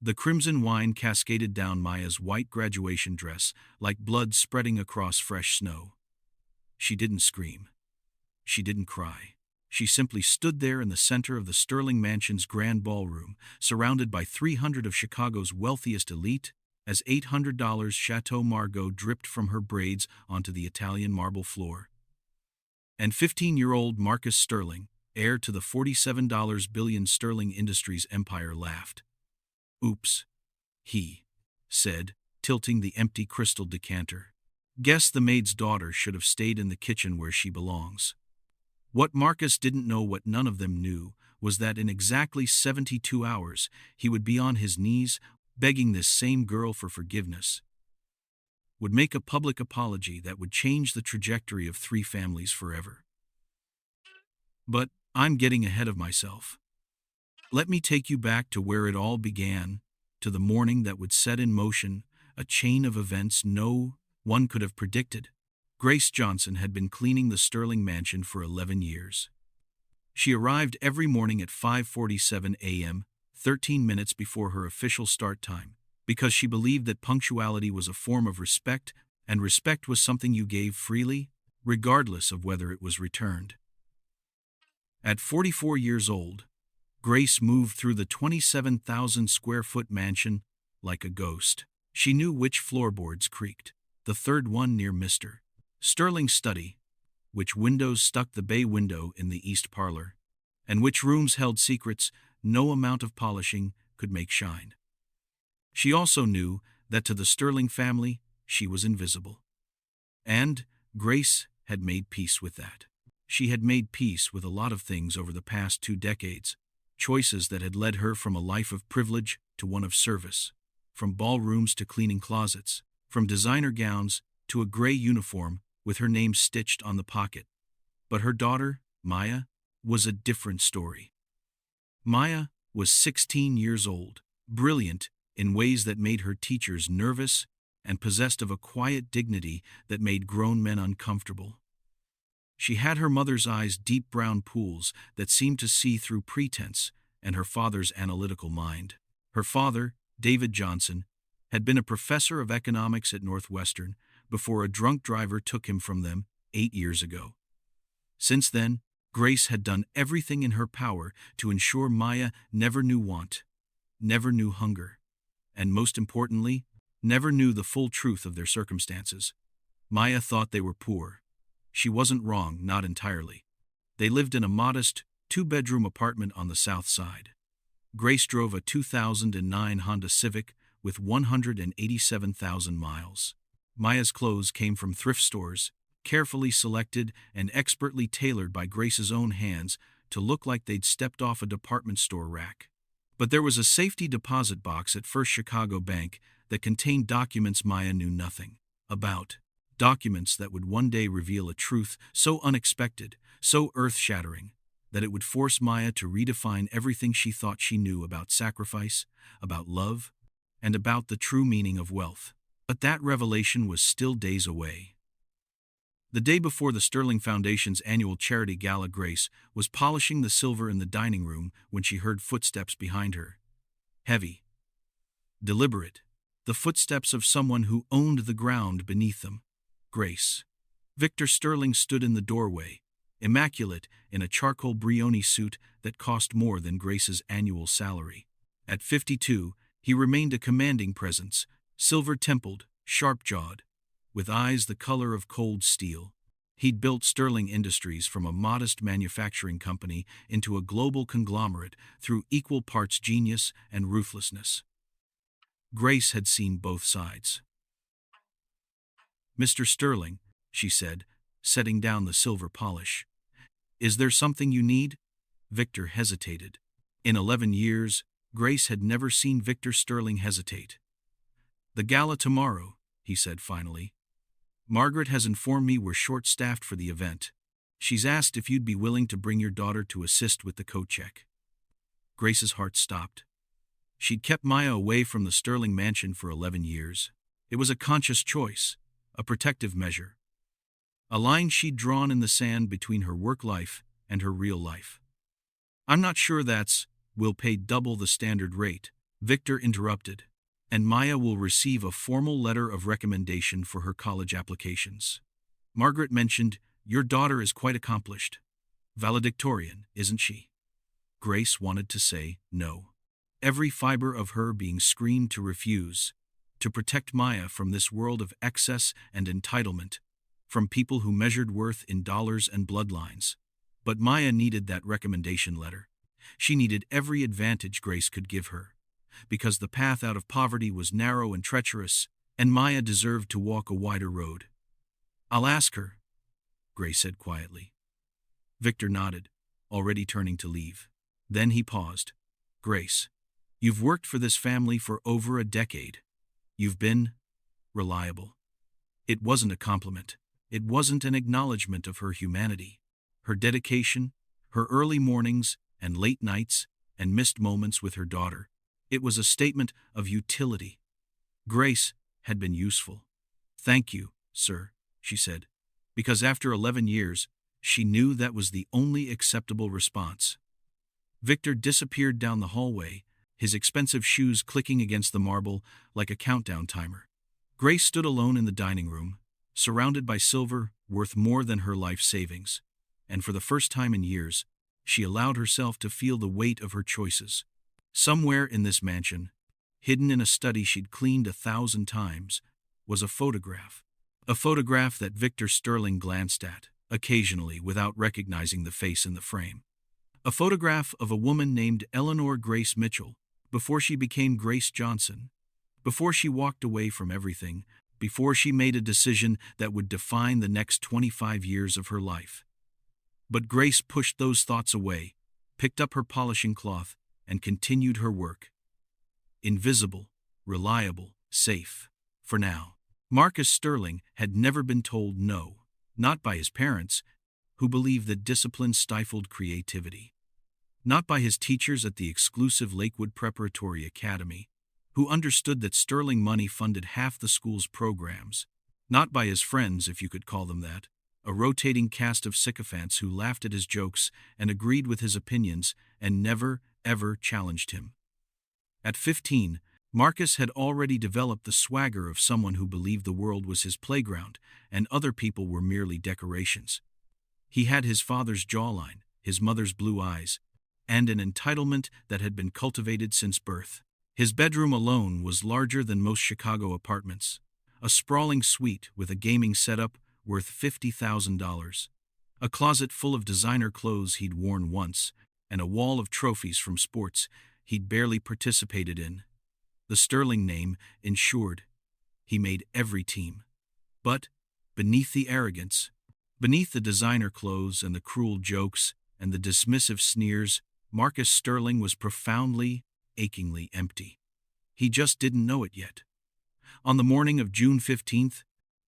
The crimson wine cascaded down Maya's white graduation dress like blood spreading across fresh snow. She didn't scream. She didn't cry. She simply stood there in the center of the Sterling Mansion's grand ballroom, surrounded by 300 of Chicago's wealthiest elite, as $800 Chateau Margaux dripped from her braids onto the Italian marble floor. And 15-year-old Marcus Sterling, heir to the $47 billion Sterling Industries empire, laughed. "Oops," he said, tilting the empty crystal decanter. "Guess the maid's daughter should have stayed in the kitchen where she belongs." What Marcus didn't know, what none of them knew, was that in exactly 72 hours he would be on his knees begging this same girl for forgiveness, would make a public apology that would change the trajectory of 3 families forever. But I'm getting ahead of myself. Let me take you back to where it all began, to the morning that would set in motion a chain of events no one could have predicted. Grace Johnson had been cleaning the Sterling Mansion for 11 years. She arrived every morning at 5:47 a.m., 13 minutes before her official start time, because she believed that punctuality was a form of respect, and respect was something you gave freely, regardless of whether it was returned. At 44 years old, Grace moved through the 27,000-square-foot mansion like a ghost. She knew which floorboards creaked, the third one near Mr. Sterling's study, which windows stuck the bay window in the east parlor, and which rooms held secrets no amount of polishing could make shine. She also knew that to the Sterling family, she was invisible. And Grace had made peace with that. She had made peace with a lot of things over the past 2 decades, choices that had led her from a life of privilege to one of service, from ballrooms to cleaning closets, from designer gowns to a gray uniform with her name stitched on the pocket. But her daughter, Maya, was a different story. Maya was 16 years old, brilliant in ways that made her teachers nervous, and possessed of a quiet dignity that made grown men uncomfortable. She had her mother's eyes deep brown pools that seemed to see through pretense, and her father's analytical mind. Her father, David Johnson, had been a professor of economics at Northwestern before a drunk driver took him from them 8 years ago. Since then, Grace had done everything in her power to ensure Maya never knew want, never knew hunger, and most importantly, never knew the full truth of their circumstances. Maya thought they were poor. She wasn't wrong, not entirely. They lived in a modest, 2-bedroom apartment on the south side. Grace drove a 2009 Honda Civic with 187,000 miles. Maya's clothes came from thrift stores, carefully selected and expertly tailored by Grace's own hands to look like they'd stepped off a department store rack. But there was a safety deposit box at First Chicago Bank that contained documents Maya knew nothing about. Documents that would one day reveal a truth so unexpected, so earth-shattering, that it would force Maya to redefine everything she thought she knew about sacrifice, about love, and about the true meaning of wealth. But that revelation was still days away. The day before the Sterling Foundation's annual charity gala, Grace was polishing the silver in the dining room when she heard footsteps behind her. Heavy, deliberate, the footsteps of someone who owned the ground beneath them. Grace. Victor Sterling stood in the doorway, immaculate in a charcoal Brioni suit that cost more than Grace's annual salary. At 52, he remained a commanding presence, silver-templed, sharp-jawed, with eyes the color of cold steel. He'd built Sterling Industries from a modest manufacturing company into a global conglomerate through equal parts genius and ruthlessness. Grace had seen both sides. "Mr. Sterling," she said, setting down the silver polish. "Is there something you need?" Victor hesitated. In 11 years, Grace had never seen Victor Sterling hesitate. "The gala tomorrow," he said finally. "Margaret has informed me we're short-staffed for the event. She's asked if you'd be willing to bring your daughter to assist with the coat check." Grace's heart stopped. She'd kept Maya away from the Sterling Mansion for 11 years. It was a conscious choice, a protective measure. A line she'd drawn in the sand between her work life and her real life. "I'm not sure we'll pay double the standard rate," Victor interrupted. And Maya will receive a formal letter of recommendation for her college applications. Margaret mentioned, your daughter is quite accomplished. Valedictorian, isn't she? Grace wanted to say no. Every fiber of her being screamed to refuse, to protect Maya from this world of excess and entitlement, from people who measured worth in dollars and bloodlines. But Maya needed that recommendation letter. She needed every advantage Grace could give her, because the path out of poverty was narrow and treacherous, and Maya deserved to walk a wider road. I'll ask her, Grace said quietly. Victor nodded, already turning to leave. Then he paused. Grace, you've worked for this family for over a decade. You've been reliable. It wasn't a compliment. It wasn't an acknowledgement of her humanity, her dedication, her early mornings and late nights and missed moments with her daughter. It was a statement of utility. Grace had been useful. Thank you, sir, she said, because after 11 years, she knew that was the only acceptable response. Victor disappeared down the hallway, his expensive shoes clicking against the marble like a countdown timer. Grace stood alone in the dining room, surrounded by silver worth more than her life savings, and for the first time in years, she allowed herself to feel the weight of her choices. Somewhere in this mansion, hidden in a study she'd cleaned 1,000 times, was a photograph. A photograph that Victor Sterling glanced at, occasionally without recognizing the face in the frame. A photograph of a woman named Eleanor Grace Mitchell, before she became Grace Johnson, before she walked away from everything, before she made a decision that would define the next 25 years of her life. But Grace pushed those thoughts away, picked up her polishing cloth, and continued her work. Invisible, reliable, safe. For now. Marcus Sterling had never been told no, not by his parents, who believed that discipline stifled creativity. Not by his teachers at the exclusive Lakewood Preparatory Academy, who understood that Sterling money funded half the school's programs. Not by his friends, if you could call them that, a rotating cast of sycophants who laughed at his jokes and agreed with his opinions and never, ever challenged him. At 15, Marcus had already developed the swagger of someone who believed the world was his playground and other people were merely decorations. He had his father's jawline, his mother's blue eyes, and an entitlement that had been cultivated since birth. His bedroom alone was larger than most Chicago apartments, a sprawling suite with a gaming setup worth $50,000, a closet full of designer clothes he'd worn once, and a wall of trophies from sports he'd barely participated in. The Sterling name ensured he made every team. But beneath the arrogance, beneath the designer clothes and the cruel jokes and the dismissive sneers, Marcus Sterling was profoundly, achingly empty. He just didn't know it yet. On the morning of June 15th,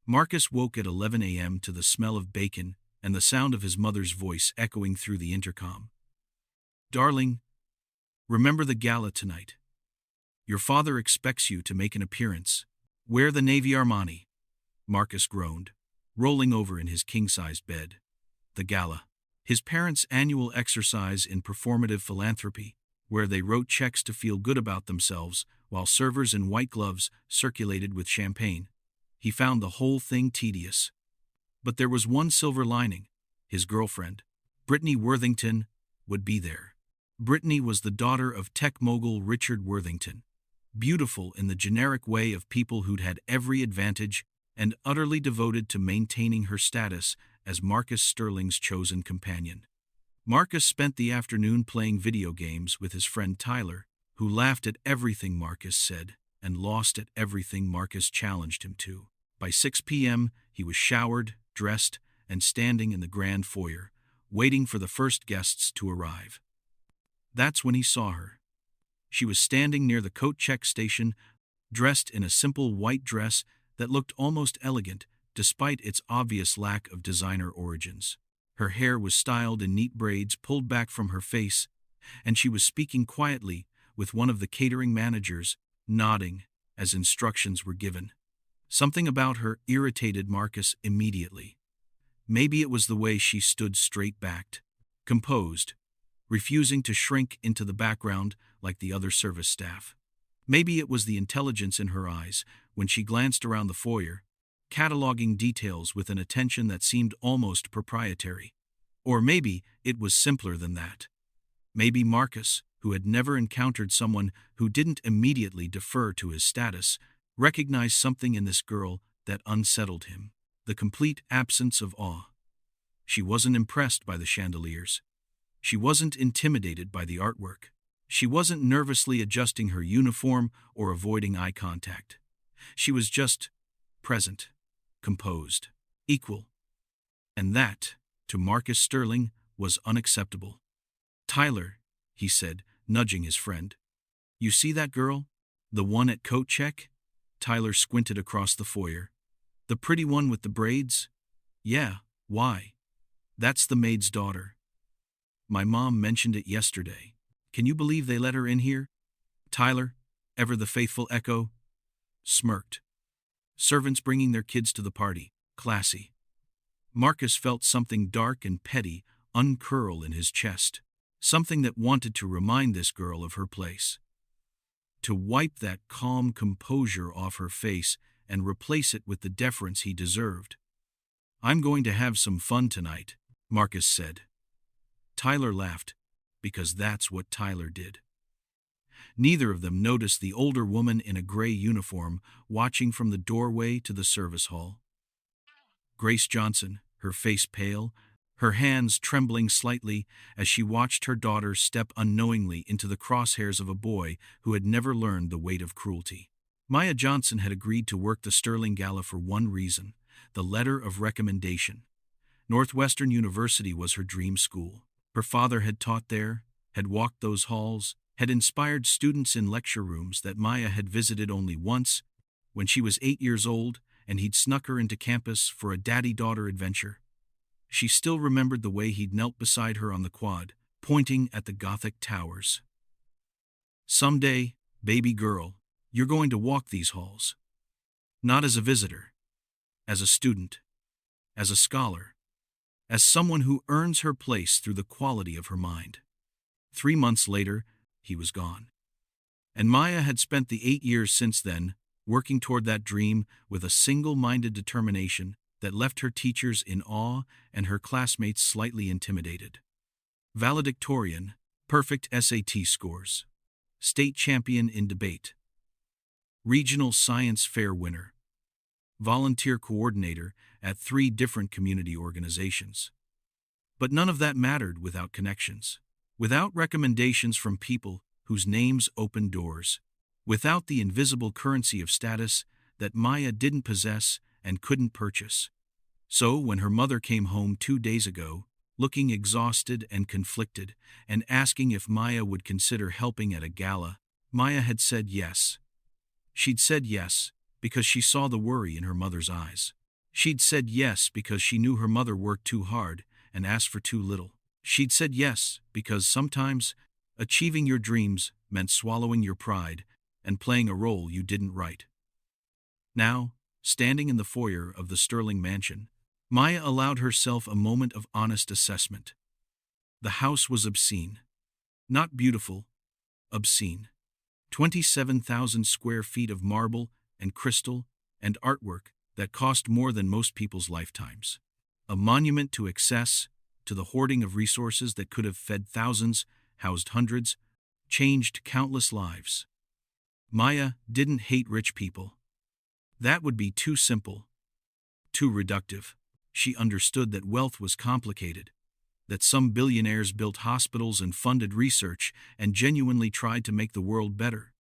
Marcus woke at 11 a.m. to the smell of bacon and the sound of his mother's voice echoing through the intercom. Darling, remember the gala tonight. Your father expects you to make an appearance. Wear the navy Armani. Marcus groaned, rolling over in his king-sized bed. The gala. His parents' annual exercise in performative philanthropy, where they wrote checks to feel good about themselves while servers in white gloves circulated with champagne. He found the whole thing tedious. But there was one silver lining. His girlfriend, Brittany Worthington, would be there. Brittany was the daughter of tech mogul Richard Worthington, beautiful in the generic way of people who'd had every advantage and utterly devoted to maintaining her status as Marcus Sterling's chosen companion. Marcus spent the afternoon playing video games with his friend Tyler, who laughed at everything Marcus said and lost at everything Marcus challenged him to. By 6 p.m., he was showered, dressed, and standing in the grand foyer, waiting for the first guests to arrive. That's when he saw her. She was standing near the coat check station, dressed in a simple white dress that looked almost elegant despite its obvious lack of designer origins. Her hair was styled in neat braids pulled back from her face, and she was speaking quietly with one of the catering managers, nodding as instructions were given. Something about her irritated Marcus immediately. Maybe it was the way she stood straight-backed, composed, refusing to shrink into the background like the other service staff. Maybe it was the intelligence in her eyes when she glanced around the foyer, cataloging details with an attention that seemed almost proprietary. Or maybe it was simpler than that. Maybe Marcus, who had never encountered someone who didn't immediately defer to his status, recognized something in this girl that unsettled him: the complete absence of awe. She wasn't impressed by the chandeliers. She wasn't intimidated by the artwork. She wasn't nervously adjusting her uniform or avoiding eye contact. She was just present, composed, equal. And that, to Marcus Sterling, was unacceptable. "Tyler," he said, nudging his friend. "You see that girl? The one at coat check?" Tyler squinted across the foyer. "The pretty one with the braids?" "Yeah, why?" "That's the maid's daughter. My mom mentioned it yesterday. Can you believe they let her in here?" Tyler, ever the faithful echo, smirked. Servants bringing their kids to the party. Classy. Marcus felt something dark and petty uncurl in his chest. Something that wanted to remind this girl of her place. To wipe that calm composure off her face and replace it with the deference he deserved. "I'm going to have some fun tonight," Marcus said. Tyler laughed, because that's what Tyler did. Neither of them noticed the older woman in a gray uniform watching from the doorway to the service hall. Grace Johnson, her face pale, her hands trembling slightly as she watched her daughter step unknowingly into the crosshairs of a boy who had never learned the weight of cruelty. Maya Johnson had agreed to work the Sterling Gala for one reason: the letter of recommendation. Northwestern University was her dream school. Her father had taught there, had walked those halls, had inspired students in lecture rooms that Maya had visited only once, when she was 8 years old, and he'd snuck her into campus for a daddy-daughter adventure. She still remembered the way he'd knelt beside her on the quad, pointing at the Gothic towers. "Someday, baby girl, you're going to walk these halls. Not as a visitor. As a student. As a scholar. As someone who earns her place through the quality of her mind." 3 months later, he was gone. And Maya had spent the 8 years since then working toward that dream with a single-minded determination that left her teachers in awe and her classmates slightly intimidated. Valedictorian, perfect SAT scores. State champion in debate. Regional science fair winner. Volunteer coordinator at 3 different community organizations. But none of that mattered without connections. Without recommendations from people whose names opened doors. Without the invisible currency of status that Maya didn't possess and couldn't purchase. So when her mother came home 2 days ago, looking exhausted and conflicted, and asking if Maya would consider helping at a gala, Maya had said yes. She'd said yes because she saw the worry in her mother's eyes. She'd said yes because she knew her mother worked too hard and asked for too little. She'd said yes because sometimes achieving your dreams meant swallowing your pride and playing a role you didn't write. Now, standing in the foyer of the Sterling mansion, Maya allowed herself a moment of honest assessment. The house was obscene. Not beautiful, obscene. 27,000 square feet of marble and crystal and artwork that cost more than most people's lifetimes. A monument to excess, to the hoarding of resources that could have fed thousands, housed hundreds, changed countless lives. Maya didn't hate rich people. That would be too simple, too reductive. She understood that wealth was complicated, that some billionaires built hospitals and funded research and genuinely tried to make the world better.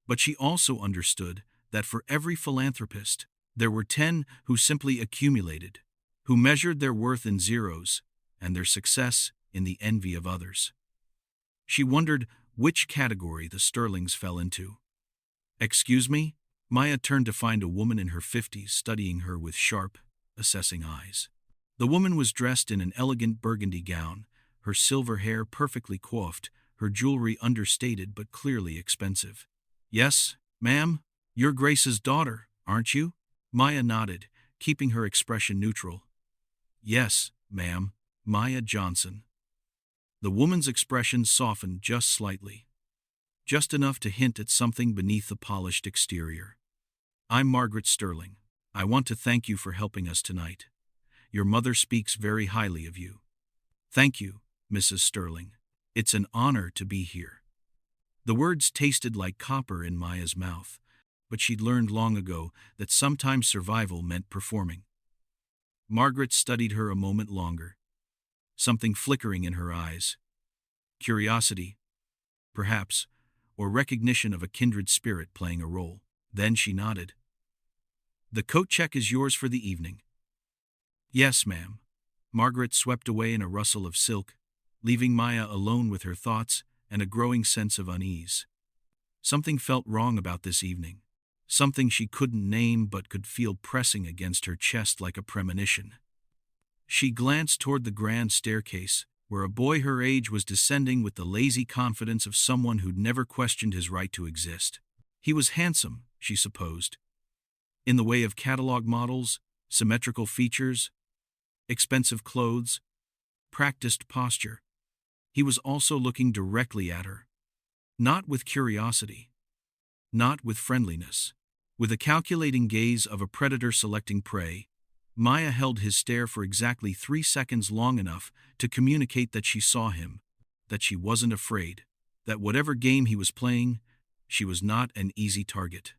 But she also understood that for every philanthropist, there were 10 who simply accumulated, who measured their worth in zeros and their success in the envy of others. She wondered which category the Sterlings fell into. "Excuse me?" Maya turned to find a woman in her 50s studying her with sharp, assessing eyes. The woman was dressed in an elegant burgundy gown, her silver hair perfectly coiffed, her jewelry understated but clearly expensive. "Yes, ma'am, you're Grace's daughter, aren't you?" Maya nodded, keeping her expression neutral. "Yes, ma'am, Maya Johnson." The woman's expression softened just slightly. just enough to hint at something beneath the polished exterior. "I'm Margaret Sterling. I want to thank you for helping us tonight. Your mother speaks very highly of you." "Thank you, Mrs. Sterling. It's an honor to be here." The words tasted like copper in Maya's mouth, but she'd learned long ago that sometimes survival meant performing. Margaret studied her a moment longer, something flickering in her eyes. Curiosity, perhaps, or recognition of a kindred spirit playing a role. Then she nodded. "The coat check is yours for the evening." "Yes, ma'am." Margaret swept away in a rustle of silk, leaving Maya alone with her thoughts and a growing sense of unease. Something felt wrong about this evening. Something she couldn't name but could feel pressing against her chest like a premonition. She glanced toward the grand staircase, where a boy her age was descending with the lazy confidence of someone who'd never questioned his right to exist. He was handsome, she supposed, in the way of catalog models, symmetrical features, expensive clothes, practiced posture. He was also looking directly at her. Not with curiosity. Not with friendliness. With a calculating gaze of a predator selecting prey, Maya held his stare for exactly 3 seconds, long enough to communicate that she saw him, that she wasn't afraid, that whatever game he was playing, she was not an easy target.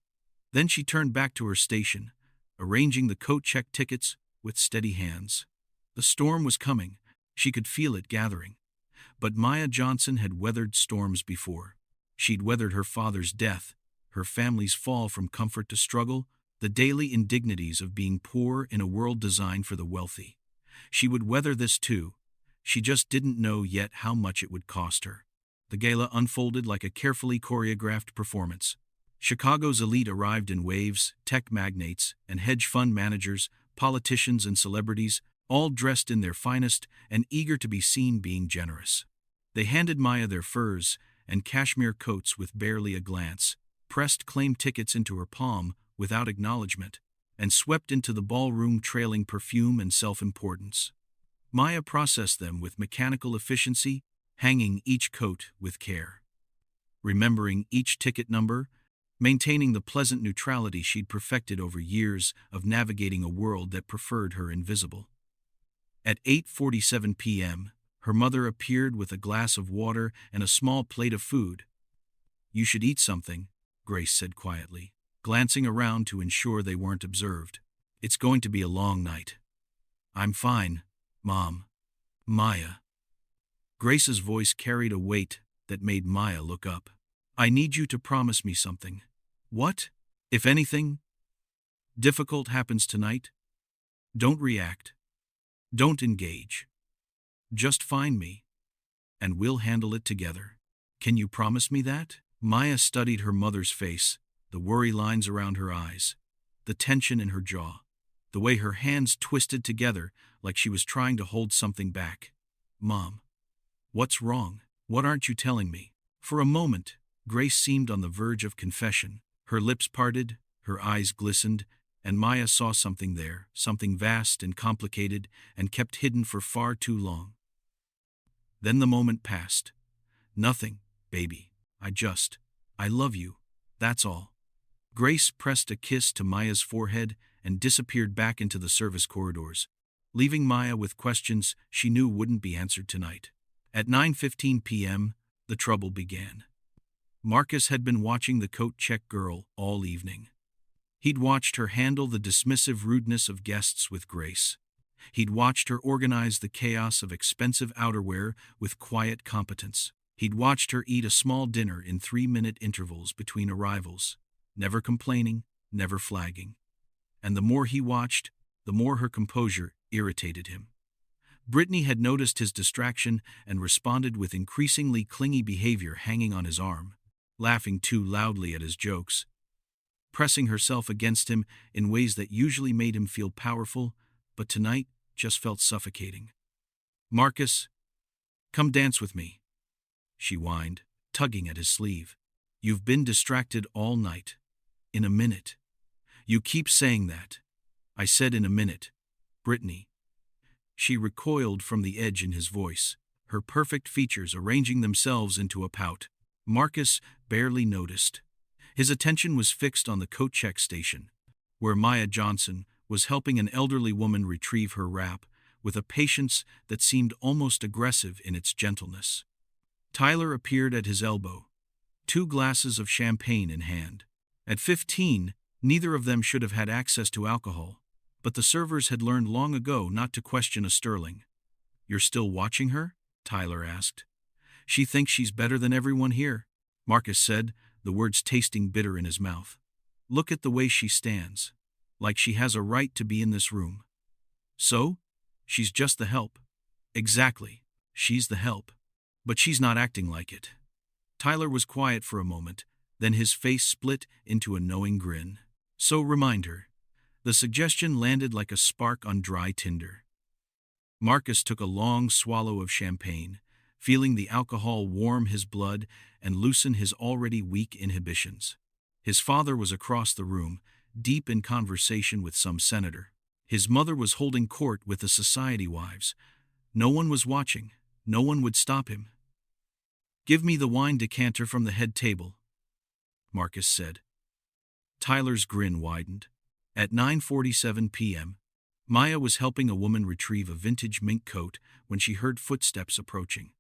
Then she turned back to her station, arranging the coat check tickets with steady hands. The storm was coming. She could feel it gathering. But Maya Johnson had weathered storms before. She'd weathered her father's death, her family's fall from comfort to struggle, the daily indignities of being poor in a world designed for the wealthy. She would weather this too. She just didn't know yet how much it would cost her. The gala unfolded like a carefully choreographed performance. Chicago's elite arrived in waves, tech magnates and hedge fund managers, politicians and celebrities, all dressed in their finest and eager to be seen being generous. They handed Maya their furs and cashmere coats with barely a glance, pressed claim tickets into her palm without acknowledgement, and swept into the ballroom trailing perfume and self-importance. Maya processed them with mechanical efficiency, hanging each coat with care. Remembering each ticket number, maintaining the pleasant neutrality she'd perfected over years of navigating a world that preferred her invisible. At 8:47 p.m., her mother appeared with a glass of water and a small plate of food. "You should eat something," Grace said quietly, glancing around to ensure they weren't observed. "It's going to be a long night." "I'm fine, Mom." "Maya." Grace's voice carried a weight that made Maya look up. "I need you to promise me something." "What?" "If anything difficult happens tonight, don't react. Don't engage. Just find me, and we'll handle it together. Can you promise me that?" Maya studied her mother's face, the worry lines around her eyes, the tension in her jaw, the way her hands twisted together like she was trying to hold something back. "Mom, what's wrong? What aren't you telling me?" For a moment, Grace seemed on the verge of confession. Her lips parted, her eyes glistened, and Maya saw something there, something vast and complicated and kept hidden for far too long. Then the moment passed. "Nothing, baby. I love you. That's all." Grace pressed a kiss to Maya's forehead and disappeared back into the service corridors, leaving Maya with questions she knew wouldn't be answered tonight. At 9:15 p.m., the trouble began. Marcus had been watching the coat check girl all evening. He'd watched her handle the dismissive rudeness of guests with grace. He'd watched her organize the chaos of expensive outerwear with quiet competence. He'd watched her eat a small dinner in 3-minute intervals between arrivals, never complaining, never flagging. And the more he watched, the more her composure irritated him. Brittany had noticed his distraction and responded with increasingly clingy behavior, hanging on his arm, laughing too loudly at his jokes, pressing herself against him in ways that usually made him feel powerful, but tonight just felt suffocating. "Marcus, come dance with me," she whined, tugging at his sleeve. "You've been distracted all night. In a minute." "You keep saying that." "I said in a minute, Brittany." She recoiled from the edge in his voice, her perfect features arranging themselves into a pout. Marcus barely noticed. His attention was fixed on the coat check station, where Maya Johnson was helping an elderly woman retrieve her wrap with a patience that seemed almost aggressive in its gentleness. Tyler appeared at his elbow, 2 glasses of champagne in hand. At 15, neither of them should have had access to alcohol, but the servers had learned long ago not to question a sterling. "You're still watching her?" Tyler asked. "She thinks she's better than everyone here," Marcus said, the words tasting bitter in his mouth. "Look at the way she stands, like she has a right to be in this room." "So? She's just the help." "Exactly, she's the help. But she's not acting like it." Tyler was quiet for a moment, then his face split into a knowing grin. "So remind her." The suggestion landed like a spark on dry tinder. Marcus took a long swallow of champagne, feeling the alcohol warm his blood and loosen his already weak inhibitions. His father was across the room, deep in conversation with some senator. His mother was holding court with the society wives. No one was watching. No one would stop him. "Give me the wine decanter from the head table," Marcus said. Tyler's grin widened. At 9:47 p.m., Maya was helping a woman retrieve a vintage mink coat when she heard footsteps approaching.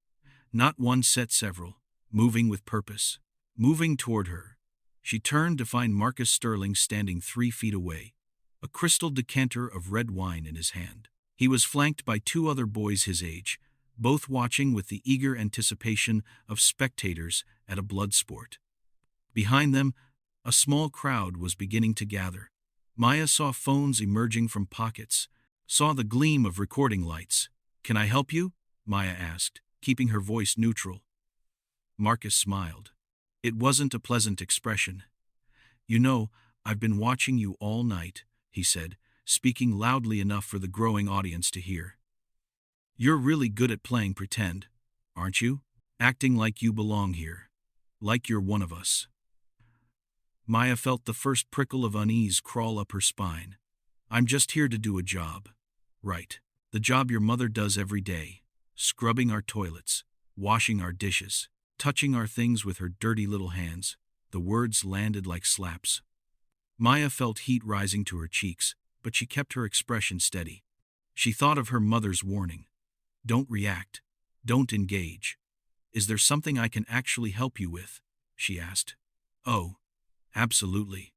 Not one set, several, moving with purpose, moving toward her. She turned to find Marcus Sterling standing 3 feet away, a crystal decanter of red wine in his hand. He was flanked by 2 other boys his age, both watching with the eager anticipation of spectators at a blood sport. Behind them, a small crowd was beginning to gather. Maya saw phones emerging from pockets, saw the gleam of recording lights. "Can I help you?" Maya asked, keeping her voice neutral. Marcus smiled. It wasn't a pleasant expression. "You know, I've been watching you all night," he said, speaking loudly enough for the growing audience to hear. "You're really good at playing pretend, aren't you? Acting like you belong here. Like you're one of us." Maya felt the first prickle of unease crawl up her spine. "I'm just here to do a job." "Right. The job your mother does every day. Scrubbing our toilets, washing our dishes, touching our things with her dirty little hands." The words landed like slaps. Maya felt heat rising to her cheeks, but she kept her expression steady. She thought of her mother's warning. "Don't react. Don't engage. Is there something I can actually help you with?" she asked. "Oh, absolutely."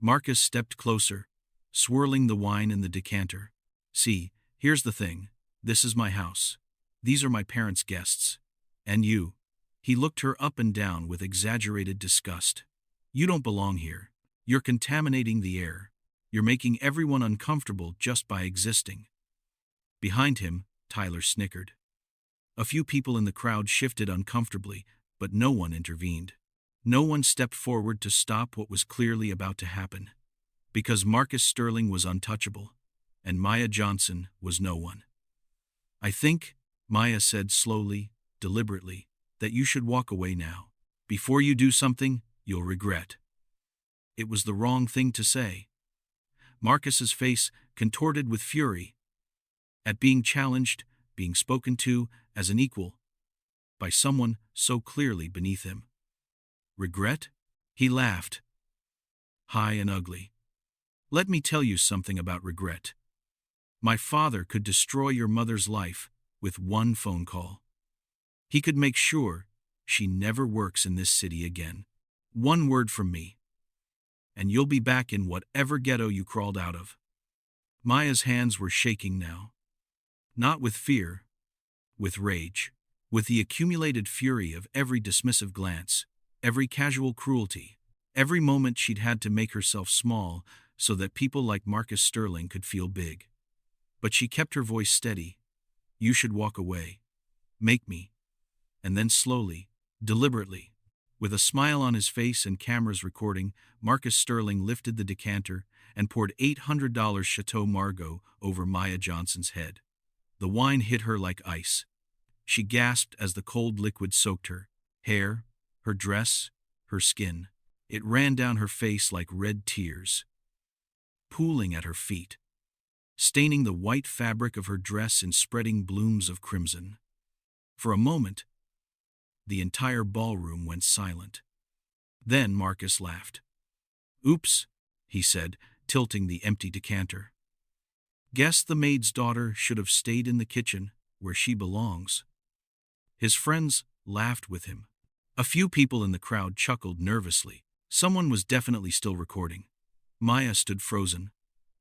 Marcus stepped closer, swirling the wine in the decanter. "See, here's the thing. This is my house. These are my parents' guests. And you." He looked her up and down with exaggerated disgust. "You don't belong here. You're contaminating the air. You're making everyone uncomfortable just by existing." Behind him, Tyler snickered. A few people in the crowd shifted uncomfortably, but no one intervened. No one stepped forward to stop what was clearly about to happen. Because Marcus Sterling was untouchable, and Maya Johnson was no one. "I think," Maya said slowly, deliberately, "that you should walk away now. Before you do something you'll regret." It was the wrong thing to say. Marcus's face contorted with fury at being challenged, being spoken to as an equal, by someone so clearly beneath him. "Regret?" He laughed, high and ugly. "Let me tell you something about regret. My father could destroy your mother's life with one phone call. He could make sure she never works in this city again. One word from me, and you'll be back in whatever ghetto you crawled out of." Maya's hands were shaking now. Not with fear, with rage, with the accumulated fury of every dismissive glance, every casual cruelty, every moment she'd had to make herself small so that people like Marcus Sterling could feel big. But she kept her voice steady. "You should walk away. Make me." And then slowly, deliberately, with a smile on his face and cameras recording, Marcus Sterling lifted the decanter and poured $800 Chateau Margaux over Maya Johnson's head. The wine hit her like ice. She gasped as the cold liquid soaked her hair, her dress, her skin. It ran down her face like red tears, pooling at her feet, staining the white fabric of her dress in spreading blooms of crimson. For a moment, The entire ballroom went silent. Then Marcus laughed. "Oops," he said, tilting the empty decanter. "Guess the maid's daughter should have stayed in the kitchen, where she belongs." His friends laughed with him. A few people in the crowd chuckled nervously. Someone was definitely still recording. Maya stood frozen,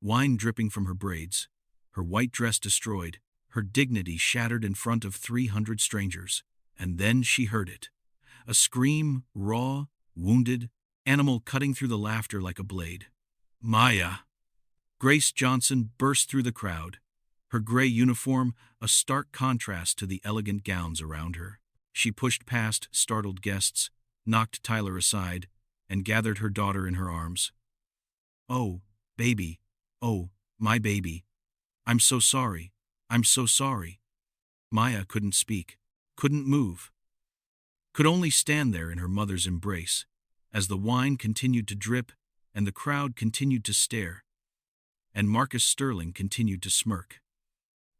wine dripping from her braids, her white dress destroyed, her dignity shattered in front of 300 strangers. And then she heard it. A scream, raw, wounded, animal cutting through the laughter like a blade. "Maya!" Grace Johnson burst through the crowd, her gray uniform a stark contrast to the elegant gowns around her. She pushed past startled guests, knocked Tyler aside, and gathered her daughter in her arms. "Oh, baby. Oh, my baby. I'm so sorry. I'm so sorry." Maya couldn't speak, couldn't move, could only stand there in her mother's embrace, as the wine continued to drip and the crowd continued to stare, and Marcus Sterling continued to smirk.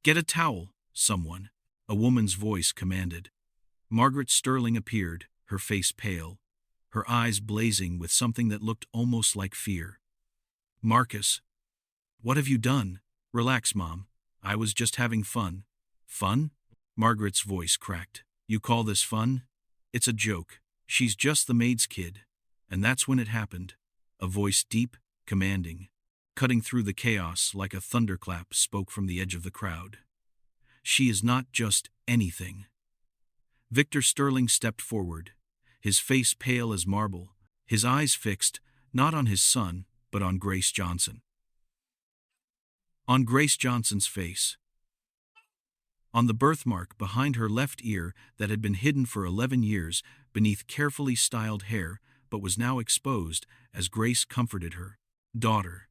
"Get a towel, someone," a woman's voice commanded. Margaret Sterling appeared, her face pale, her eyes blazing with something that looked almost like fear. "Marcus, what have you done?" "Relax, Mom. I was just having fun." "Fun?" Margaret's voice cracked. "You call this fun? It's a joke. She's just the maid's kid." And that's when it happened. A voice deep, commanding, cutting through the chaos like a thunderclap, spoke from the edge of the crowd. "She is not just anything." Victor Sterling stepped forward, his face pale as marble, his eyes fixed, not on his son, but on Grace Johnson. On Grace Johnson's face. On the birthmark behind her left ear that had been hidden for 11 years beneath carefully styled hair, but was now exposed as Grace comforted her daughter.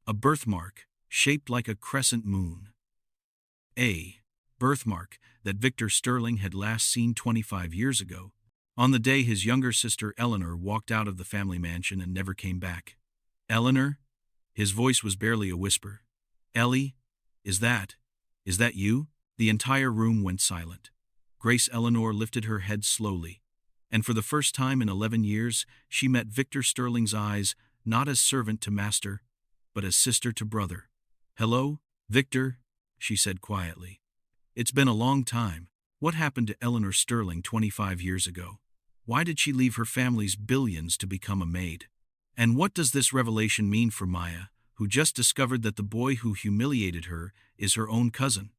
A birthmark, shaped like a crescent moon. A birthmark that Victor Sterling had last seen 25 years ago, on the day his younger sister Eleanor walked out of the family mansion and never came back. "Eleanor?" His voice was barely a whisper. "Ellie, is that you?" The entire room went silent. Grace Eleanor lifted her head slowly, and for the first time in 11 years, she met Victor Sterling's eyes, not as servant to master, but as sister to brother. "Hello, Victor," she said quietly. "It's been a long time. What happened to Eleanor Sterling 25 years ago? Why did she leave her family's billions to become a maid? And what does this revelation mean for Maya, who just discovered that the boy who humiliated her is her own cousin?"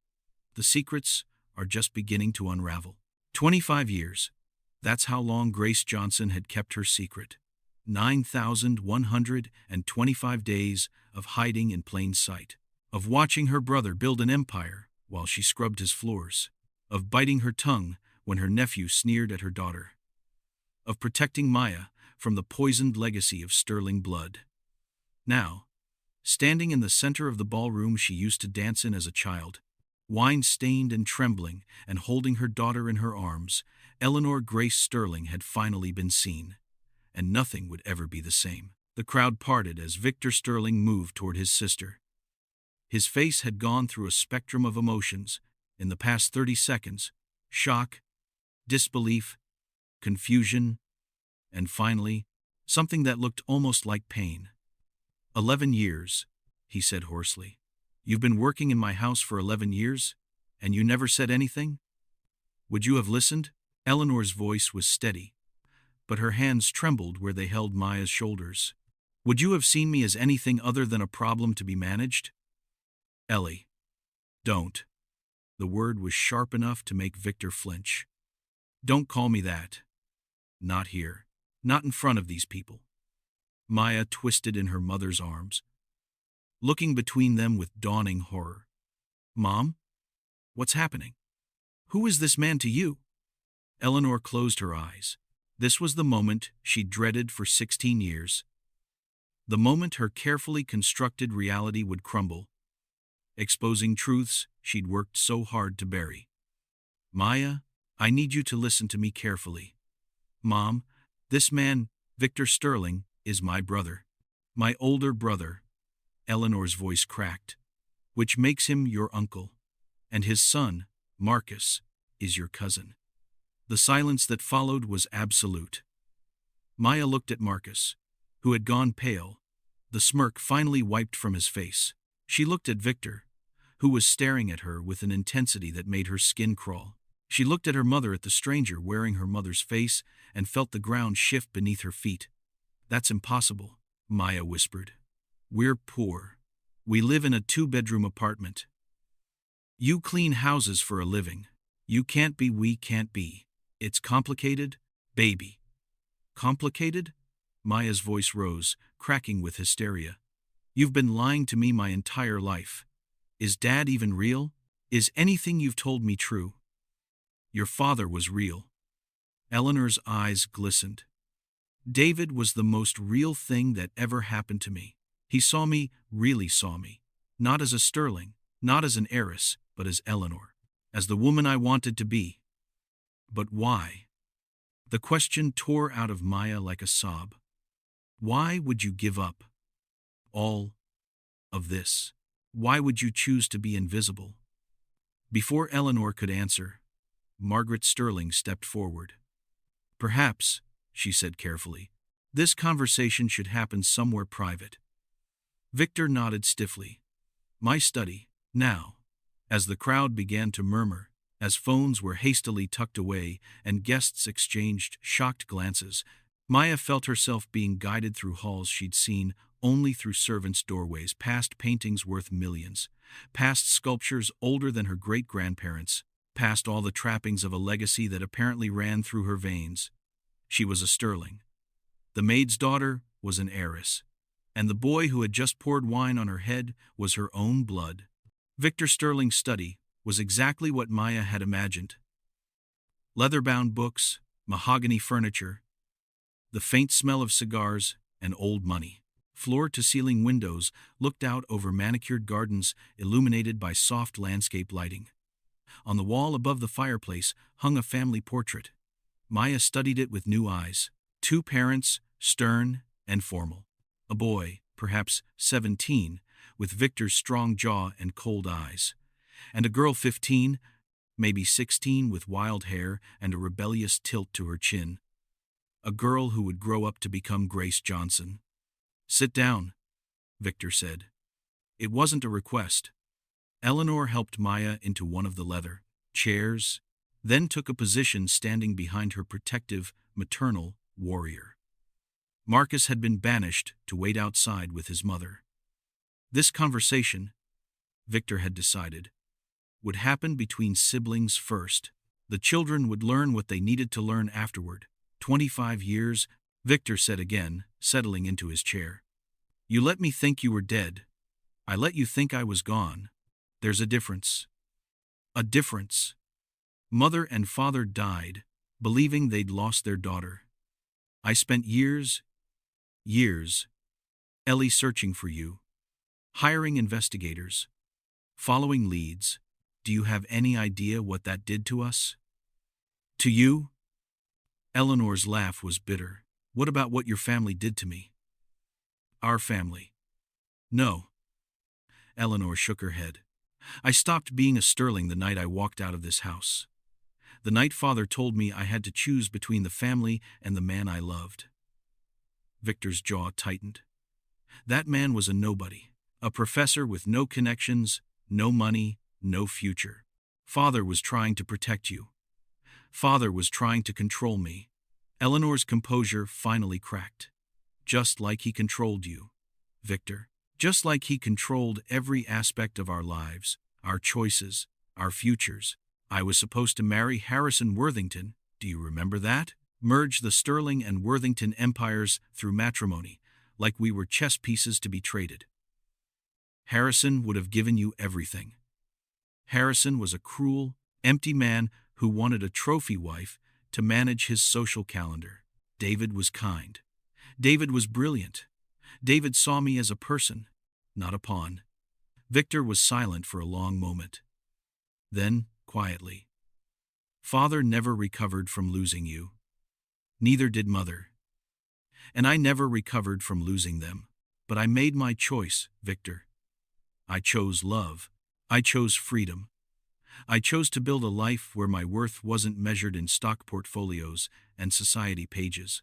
The secrets are just beginning to unravel. 25 years. That's how long Grace Johnson had kept her secret. 9,125 days of hiding in plain sight. Of watching her brother build an empire while she scrubbed his floors. Of biting her tongue when her nephew sneered at her daughter. Of protecting Maya from the poisoned legacy of Sterling blood. Now, standing in the center of the ballroom she used to dance in as a child, wine-stained and trembling, and holding her daughter in her arms, Eleanor Grace Sterling had finally been seen, and nothing would ever be the same. The crowd parted as Victor Sterling moved toward his sister. His face had gone through a spectrum of emotions in the past 30 seconds: shock, disbelief, confusion, and finally, something that looked almost like pain. 11 years, he said hoarsely. "You've been working in my house for 11 years, and you never said anything? Would you have listened?" Eleanor's voice was steady, but her hands trembled where they held Maya's shoulders. "Would you have seen me as anything other than a problem to be managed?" "Ellie, don't." The word was sharp enough to make Victor flinch. "Don't call me that. Not here. Not in front of these people." Maya twisted in her mother's arms, looking between them with dawning horror. "Mom? What's happening? Who is this man to you?" Eleanor closed her eyes. This was the moment she'd dreaded for 16 years. The moment her carefully constructed reality would crumble, exposing truths she'd worked so hard to bury. "Maya, I need you to listen to me carefully. Mom, this man, Victor Sterling, is my brother. My older brother." Eleanor's voice cracked. "Which makes him your uncle. And his son, Marcus, is your cousin. The silence that followed was absolute. Maya looked at Marcus, who had gone pale, the smirk finally wiped from his face. She looked at Victor, who was staring at her with an intensity that made her skin crawl. She looked at her mother, at the stranger wearing her mother's face, and felt the ground shift beneath her feet. "That's impossible," Maya whispered. "We're poor. We live in a 2-bedroom apartment. You clean houses for a living. You can't be, we can't be. It's complicated, baby." "Complicated?" Maya's voice rose, cracking with hysteria. "You've been lying to me my entire life. Is Dad even real? Is anything you've told me true?" "Your father was real." Eleanor's eyes glistened. "David was the most real thing that ever happened to me. He saw me, really saw me. Not as a sterling, not as an heiress, but as Eleanor. As the woman I wanted to be." "But why?" The question tore out of Maya like a sob. "Why would you give up all of this? Why would you choose to be invisible?" Before Eleanor could answer, Margaret Sterling stepped forward. "Perhaps," she said carefully, "this conversation should happen somewhere private." Victor nodded stiffly. "My study, now." As the crowd began to murmur, as phones were hastily tucked away and guests exchanged shocked glances, Maya felt herself being guided through halls she'd seen only through servants' doorways, past paintings worth millions, past sculptures older than her great-grandparents, past all the trappings of a legacy that apparently ran through her veins. She was a Sterling. The maid's daughter was an heiress, and the boy who had just poured wine on her head was her own blood. Victor Sterling's study was exactly what Maya had imagined. Leather-bound books, mahogany furniture, the faint smell of cigars, and old money. Floor-to-ceiling windows looked out over manicured gardens illuminated by soft landscape lighting. On the wall above the fireplace hung a family portrait. Maya studied it with new eyes. 2 parents, stern and formal. A boy, perhaps 17, with Victor's strong jaw and cold eyes. And a girl 15, maybe 16, with wild hair and a rebellious tilt to her chin. A girl who would grow up to become Grace Johnson. "Sit down," Victor said. It wasn't a request. Eleanor helped Maya into one of the leather chairs, then took a position standing behind her protective, maternal warrior. Marcus had been banished to wait outside with his mother. This conversation, Victor had decided, would happen between siblings first. The children would learn what they needed to learn afterward. 25 years, Victor said again, settling into his chair. "You let me think you were dead. I let you think I was gone. There's a difference." A difference. Mother and father died, believing they'd lost their daughter. I spent years, Ellie, searching for you. Hiring investigators. Following leads. Do you have any idea what that did to us? To you? Eleanor's laugh was bitter. What about what your family did to me? Our family. No. Eleanor shook her head. I stopped being a Sterling the night I walked out of this house. The night Father told me I had to choose between the family and the man I loved. Victor's jaw tightened. That man was a nobody. A professor with no connections, no money, no future. Father was trying to protect you. Father was trying to control me. Eleanor's composure finally cracked. Just like he controlled you, Victor. Just like he controlled every aspect of our lives, our choices, our futures. I was supposed to marry Harrison Worthington, do you remember that? Merge the Sterling and Worthington empires through matrimony, like we were chess pieces to be traded. Harrison would have given you everything. Harrison was a cruel, empty man who wanted a trophy wife to manage his social calendar. David was kind. David was brilliant. David saw me as a person, not a pawn. Victor was silent for a long moment. Then, quietly, Father never recovered from losing you. Neither did Mother. And I never recovered from losing them. But I made my choice, Victor. I chose love. I chose freedom. I chose to build a life where my worth wasn't measured in stock portfolios and society pages.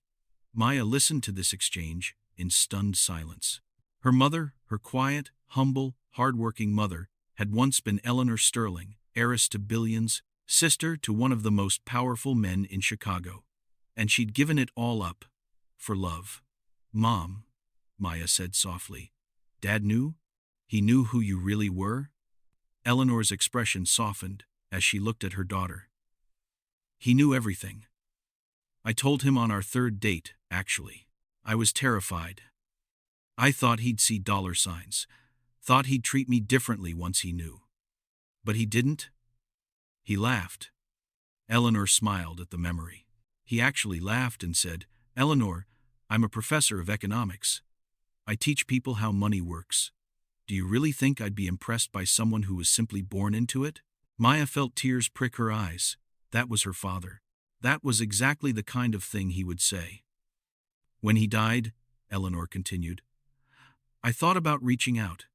Maya listened to this exchange in stunned silence. Her mother, her quiet, humble, hard-working mother, had once been Eleanor Sterling, heiress to billions, sister to one of the most powerful men in Chicago. And she'd given it all up. For love. Mom, Maya said softly. Dad knew? He knew who you really were? Eleanor's expression softened as she looked at her daughter. He knew everything. I told him on our third date, actually. I was terrified. I thought he'd see dollar signs, thought he'd treat me differently once he knew. But he didn't? He laughed. Eleanor smiled at the memory. He actually laughed and said, Eleanor, I'm a professor of economics. I teach people how money works. Do you really think I'd be impressed by someone who was simply born into it? Maya felt tears prick her eyes. That was her father. That was exactly the kind of thing he would say. When he died, Eleanor continued, I thought about reaching out,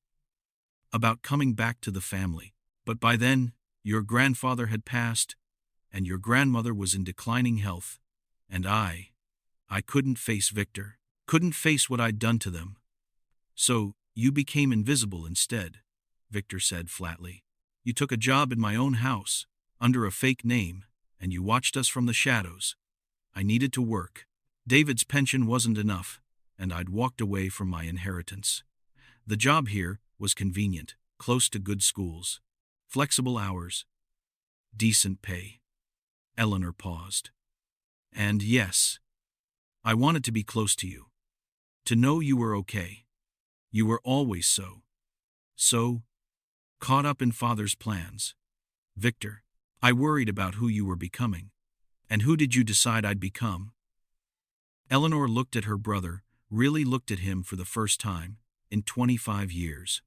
about coming back to the family. But by then, your grandfather had passed, and your grandmother was in declining health, and I couldn't face Victor, couldn't face what I'd done to them. So, you became invisible instead, Victor said flatly. You took a job in my own house, under a fake name, and you watched us from the shadows. I needed to work. David's pension wasn't enough, and I'd walked away from my inheritance. The job here was convenient, close to good schools, flexible hours, decent pay. Eleanor paused. And yes, I wanted to be close to you, to know you were okay. You were always so caught up in Father's plans. Victor, I worried about who you were becoming. And who did you decide I'd become? Eleanor looked at her brother, really looked at him for the first time in 25 years.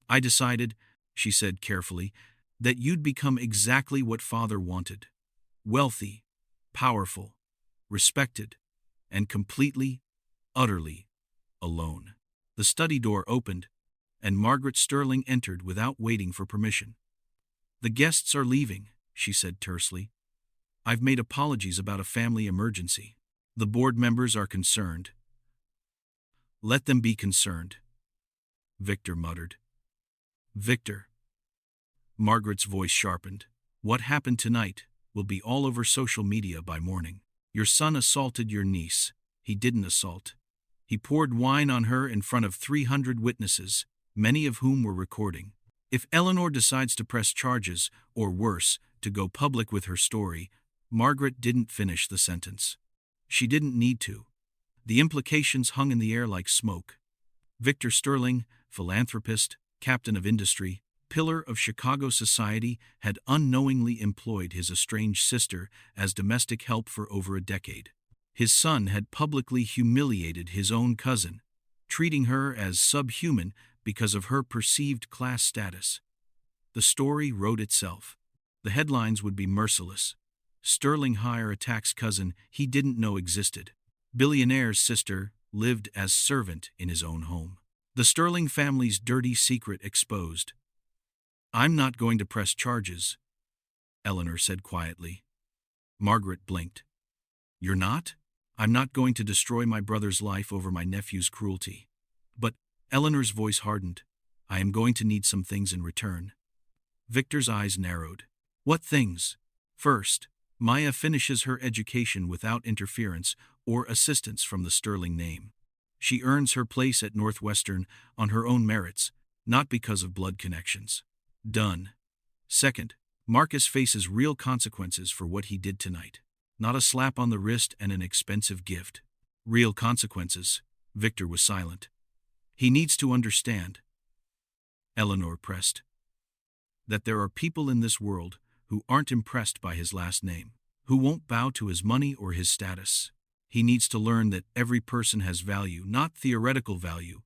I decided, she said carefully, that you'd become exactly what Father wanted. Wealthy, powerful, respected, and completely, utterly alone. The study door opened, and Margaret Sterling entered without waiting for permission. The guests are leaving, she said tersely. I've made apologies about a family emergency. The board members are concerned. Let them be concerned, Victor muttered. Victor. Margaret's voice sharpened. What happened tonight will be all over social media by morning. Your son assaulted your niece. He didn't assault. He poured wine on her in front of 300 witnesses, many of whom were recording. If Eleanor decides to press charges, or worse, to go public with her story, Margaret didn't finish the sentence. She didn't need to. The implications hung in the air like smoke. Victor Sterling, philanthropist, captain of industry, pillar of Chicago society, had unknowingly employed his estranged sister as domestic help for over a decade. His son had publicly humiliated his own cousin, treating her as subhuman because of her perceived class status. The story wrote itself. The headlines would be merciless. Sterling heir attacks cousin he didn't know existed. Billionaire's sister lived as servant in his own home. The Sterling family's dirty secret exposed. I'm not going to press charges, Eleanor said quietly. Margaret blinked. You're not? I'm not going to destroy my brother's life over my nephew's cruelty. But, Eleanor's voice hardened, I am going to need some things in return. Victor's eyes narrowed. What things? First, Maya finishes her education without interference or assistance from the Sterling name. She earns her place at Northwestern on her own merits, not because of blood connections. Done. Second, Marcus faces real consequences for what he did tonight. Not a slap on the wrist and an expensive gift. Real consequences. Victor was silent. He needs to understand, Eleanor pressed, that there are people in this world who aren't impressed by his last name, who won't bow to his money or his status. He needs to learn that every person has value, not theoretical value,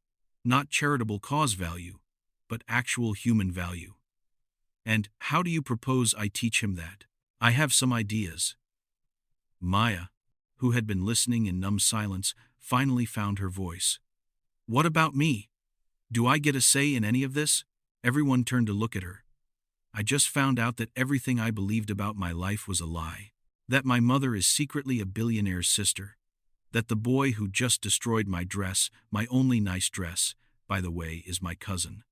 not charitable cause value, but actual human value. And how do you propose I teach him that? I have some ideas. Maya, who had been listening in numb silence, finally found her voice. What about me? Do I get a say in any of this? Everyone turned to look at her. I just found out that everything I believed about my life was a lie. That my mother is secretly a billionaire's sister. That the boy who just destroyed my dress, my only nice dress, by the way, is my cousin."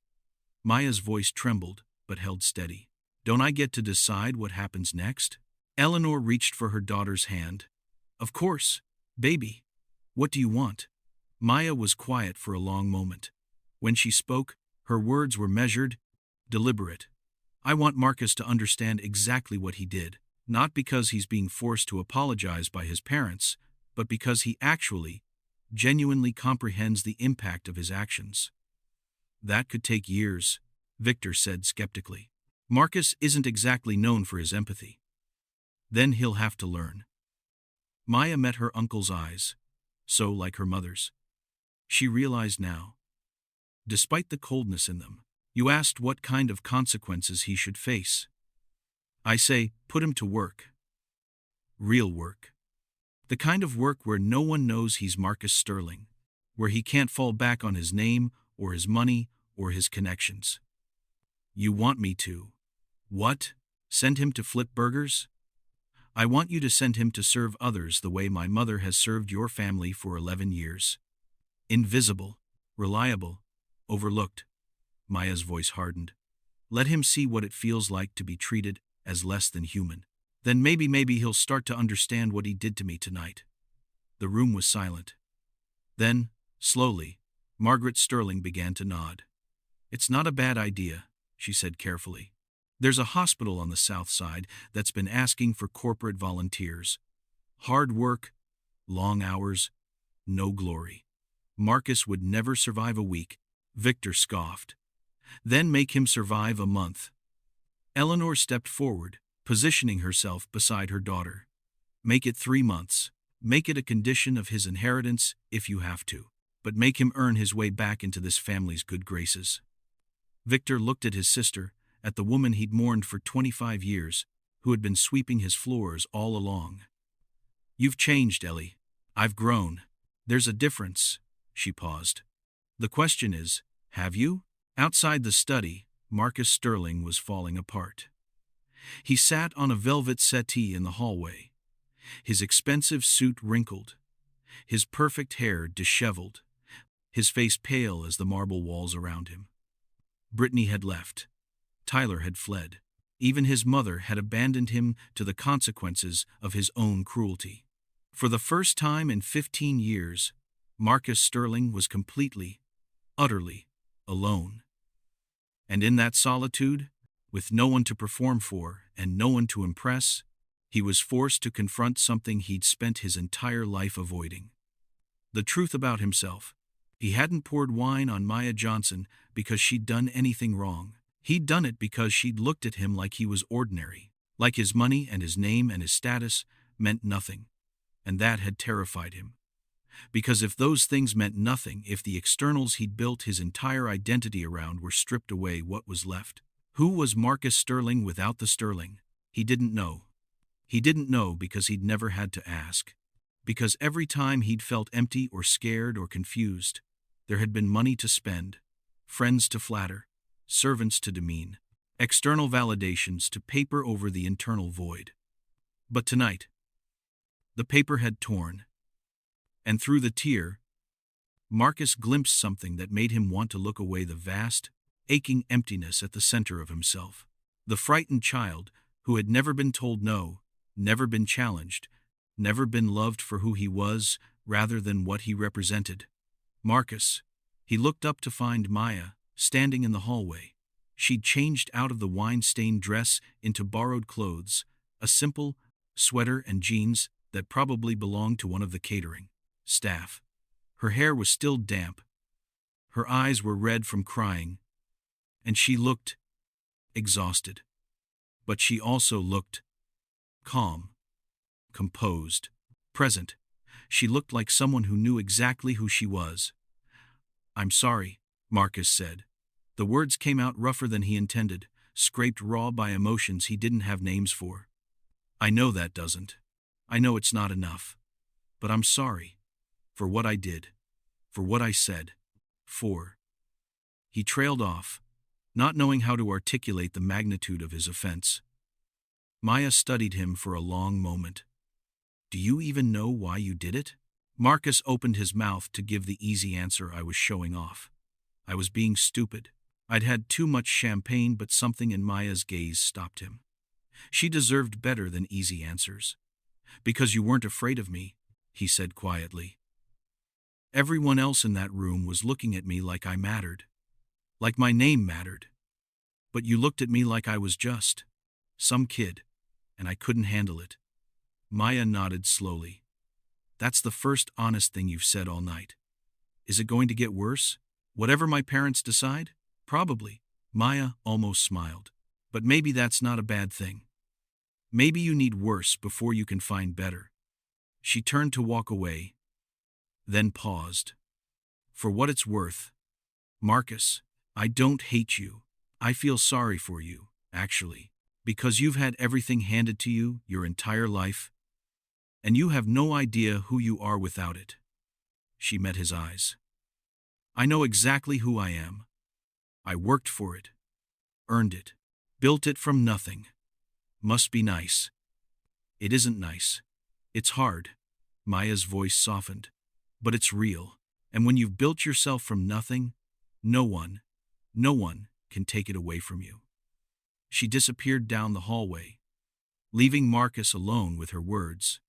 Maya's voice trembled, but held steady. "Don't I get to decide what happens next?" Eleanor reached for her daughter's hand. "Of course, baby. What do you want?" Maya was quiet for a long moment. When she spoke, her words were measured, deliberate. "I want Marcus to understand exactly what he did, not because he's being forced to apologize by his parents, but because he actually, genuinely comprehends the impact of his actions." "That could take years," Victor said skeptically. "Marcus isn't exactly known for his empathy." "Then he'll have to learn." Maya met her uncle's eyes, so like her mother's. She realized now. Despite the coldness in them, "You asked what kind of consequences he should face. I say, put him to work. Real work. The kind of work where no one knows he's Marcus Sterling, where he can't fall back on his name, or his money, or his connections." "You want me to? What? Send him to flip burgers?" "I want you to send him to serve others the way my mother has served your family for 11 years. Invisible, reliable, overlooked." Maya's voice hardened. "Let him see what it feels like to be treated as less than human. Then maybe he'll start to understand what he did to me tonight." The room was silent. Then, slowly, Margaret Sterling began to nod. "It's not a bad idea," she said carefully. "There's a hospital on the south side that's been asking for corporate volunteers. Hard work, long hours, no glory. Marcus would never survive a week," Victor scoffed. "Then make him survive a month." Eleanor stepped forward, positioning herself beside her daughter. "Make it 3 months. Make it a condition of his inheritance if you have to. But make him earn his way back into this family's good graces." Victor looked at his sister, at the woman he'd mourned for 25 years, who had been sweeping his floors all along. "You've changed, Ellie. I've grown. There's a difference." She paused. "The question is, have you?" Outside the study, Marcus Sterling was falling apart. He sat on a velvet settee in the hallway, his expensive suit wrinkled, his perfect hair disheveled, his face pale as the marble walls around him. Brittany had left. Tyler had fled. Even his mother had abandoned him to the consequences of his own cruelty. For the first time in 15 years, Marcus Sterling was completely, utterly alone. And in that solitude, with no one to perform for and no one to impress, he was forced to confront something he'd spent his entire life avoiding. The truth about himself. He hadn't poured wine on Maya Johnson because she'd done anything wrong. He'd done it because she'd looked at him like he was ordinary, like his money and his name and his status meant nothing. And that had terrified him. Because if those things meant nothing, if the externals he'd built his entire identity around were stripped away, what was left? Who was Marcus Sterling without the Sterling? He didn't know. He didn't know because he'd never had to ask. Because every time he'd felt empty or scared or confused, there had been money to spend, friends to flatter, servants to demean, external validations to paper over the internal void. But tonight, the paper had torn. And through the tear, Marcus glimpsed something that made him want to look away, the vast, aching emptiness at the center of himself. The frightened child who had never been told no, never been challenged, never been loved for who he was rather than what he represented. Marcus. He looked up to find Maya, standing in the hallway. She'd changed out of the wine-stained dress into borrowed clothes, a simple sweater and jeans that probably belonged to one of the catering staff. Her hair was still damp. Her eyes were red from crying, and she looked exhausted. But she also looked calm, composed, present. She looked like someone who knew exactly who she was. "I'm sorry," Marcus said. The words came out rougher than he intended, scraped raw by emotions he didn't have names for. "I know that doesn't. I know it's not enough. But I'm sorry. For what I did. For what I said. For..." He trailed off, not knowing how to articulate the magnitude of his offense. Maya studied him for a long moment. "Do you even know why you did it?" Marcus opened his mouth to give the easy answer. "I was showing off. I was being stupid. I'd had too much champagne," but something in Maya's gaze stopped him. She deserved better than easy answers. "Because you weren't afraid of me," he said quietly. "Everyone else in that room was looking at me like I mattered. Like my name mattered. But you looked at me like I was just some kid, and I couldn't handle it." Maya nodded slowly. "That's the first honest thing you've said all night. Is it going to get worse? Whatever my parents decide? Probably." Maya almost smiled. "But maybe that's not a bad thing. Maybe you need worse before you can find better." She turned to walk away, then paused. "For what it's worth, Marcus, I don't hate you. I feel sorry for you, actually. Because you've had everything handed to you your entire life, and you have no idea who you are without it." She met his eyes. "I know exactly who I am. I worked for it, earned it, built it from nothing. Must be nice. It isn't nice. It's hard." Maya's voice softened. "But it's real. And when you've built yourself from nothing, no one can take it away from you." She disappeared down the hallway, leaving Marcus alone with her words.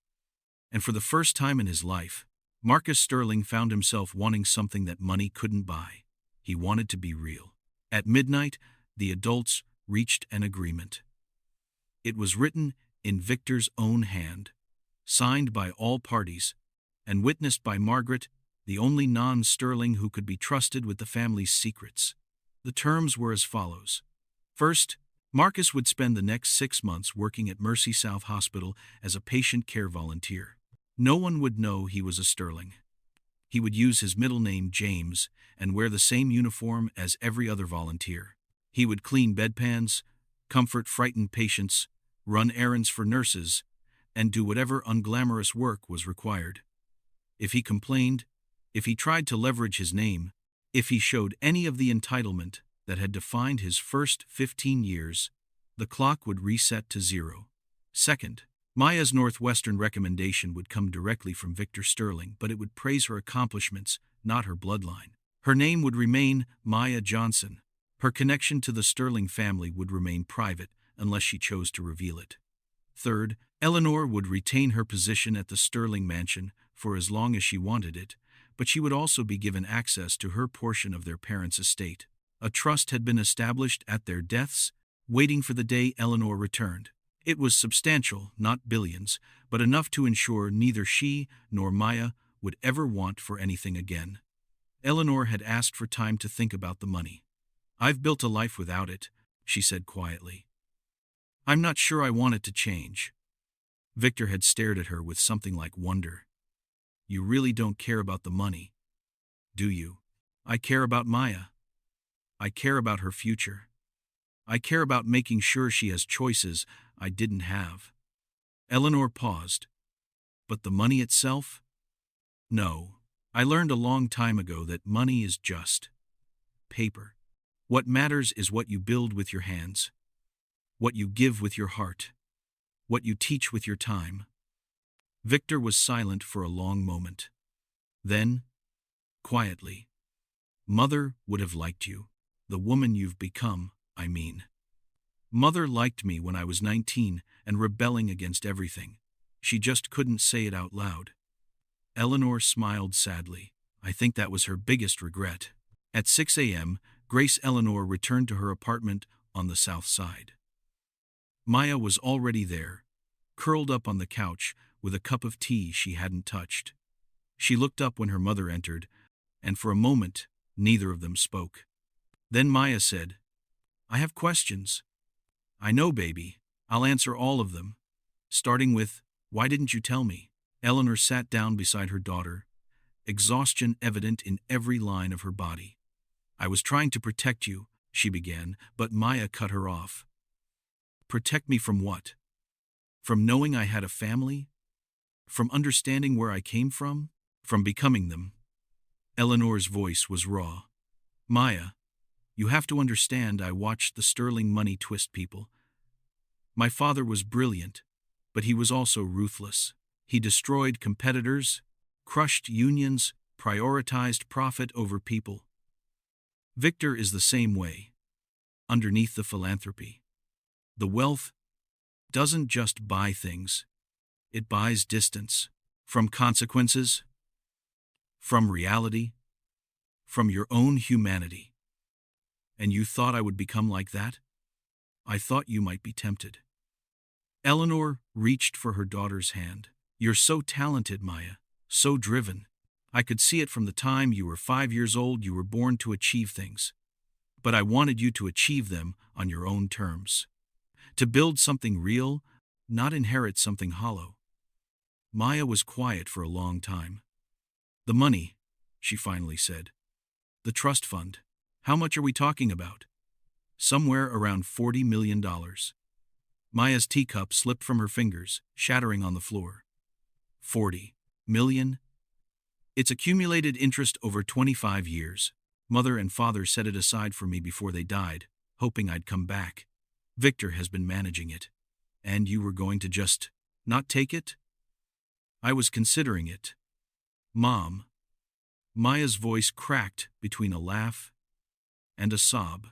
And for the first time in his life, Marcus Sterling found himself wanting something that money couldn't buy. He wanted to be real. At midnight, the adults reached an agreement. It was written in Victor's own hand, signed by all parties, and witnessed by Margaret, the only non-Sterling who could be trusted with the family's secrets. The terms were as follows. First, Marcus would spend the next 6 months working at Mercy South Hospital as a patient care volunteer. No one would know he was a Sterling. He would use his middle name, James, and wear the same uniform as every other volunteer. He would clean bedpans, comfort frightened patients, run errands for nurses, and do whatever unglamorous work was required. If he complained, if he tried to leverage his name, if he showed any of the entitlement that had defined his first 15 years, the clock would reset to 0. Second, Maya's Northwestern recommendation would come directly from Victor Sterling, but it would praise her accomplishments, not her bloodline. Her name would remain Maya Johnson. Her connection to the Sterling family would remain private unless she chose to reveal it. Third, Eleanor would retain her position at the Sterling mansion for as long as she wanted it, but she would also be given access to her portion of their parents' estate. A trust had been established at their deaths, waiting for the day Eleanor returned. It was substantial, not billions, but enough to ensure neither she nor Maya would ever want for anything again. Eleanor had asked for time to think about the money. "I've built a life without it," she said quietly. "I'm not sure I want it to change." Victor had stared at her with something like wonder. "You really don't care about the money, do you?" "I care about Maya. I care about her future. I care about making sure she has choices I didn't have." Eleanor paused. "But the money itself?" "No. I learned a long time ago that money is just paper. What matters is what you build with your hands, what you give with your heart, what you teach with your time." Victor was silent for a long moment. Then, quietly, "Mother would have liked you. The woman you've become, I mean. Mother liked me when I was 19 and rebelling against everything. She just couldn't say it out loud." Eleanor smiled sadly. I think that was her biggest regret. At 6 a.m., Grace Eleanor returned to her apartment on the south side. Maya was already there, curled up on the couch with a cup of tea she hadn't touched. She looked up when her mother entered, and for a moment, neither of them spoke. Then Maya said, "I have questions." "I know, baby. I'll answer all of them. Starting with, why didn't you tell me?" Eleanor sat down beside her daughter, exhaustion evident in every line of her body. "I was trying to protect you," she began, but Maya cut her off. "Protect me from what? From knowing I had a family? From understanding where I came from? From becoming them?" Eleanor's voice was raw. "Maya, You have to understand, I watched the sterling money twist people. My father was brilliant, but he was also ruthless. He destroyed competitors, crushed unions, prioritized profit over people. Victor is the same way. Underneath the philanthropy, the wealth doesn't just buy things, it buys distance. From consequences, from reality, from your own humanity. And you thought I would become like that? I thought you might be tempted. Eleanor reached for her daughter's hand. You're so talented, Maya, so driven. I could see it from the time you were 5 years old. You were born to achieve things. But I wanted you to achieve them on your own terms. To build something real, not inherit something hollow. Maya was quiet for a long time. The money, she finally said. The trust fund. How much are we talking about? Somewhere around $40 million. Maya's teacup slipped from her fingers, shattering on the floor. 40 million? It's accumulated interest over 25 years. Mother and father set it aside for me before they died, hoping I'd come back. Victor has been managing it. And you were going to just not take it? I was considering it. Mom. Maya's voice cracked between a laugh and a sob.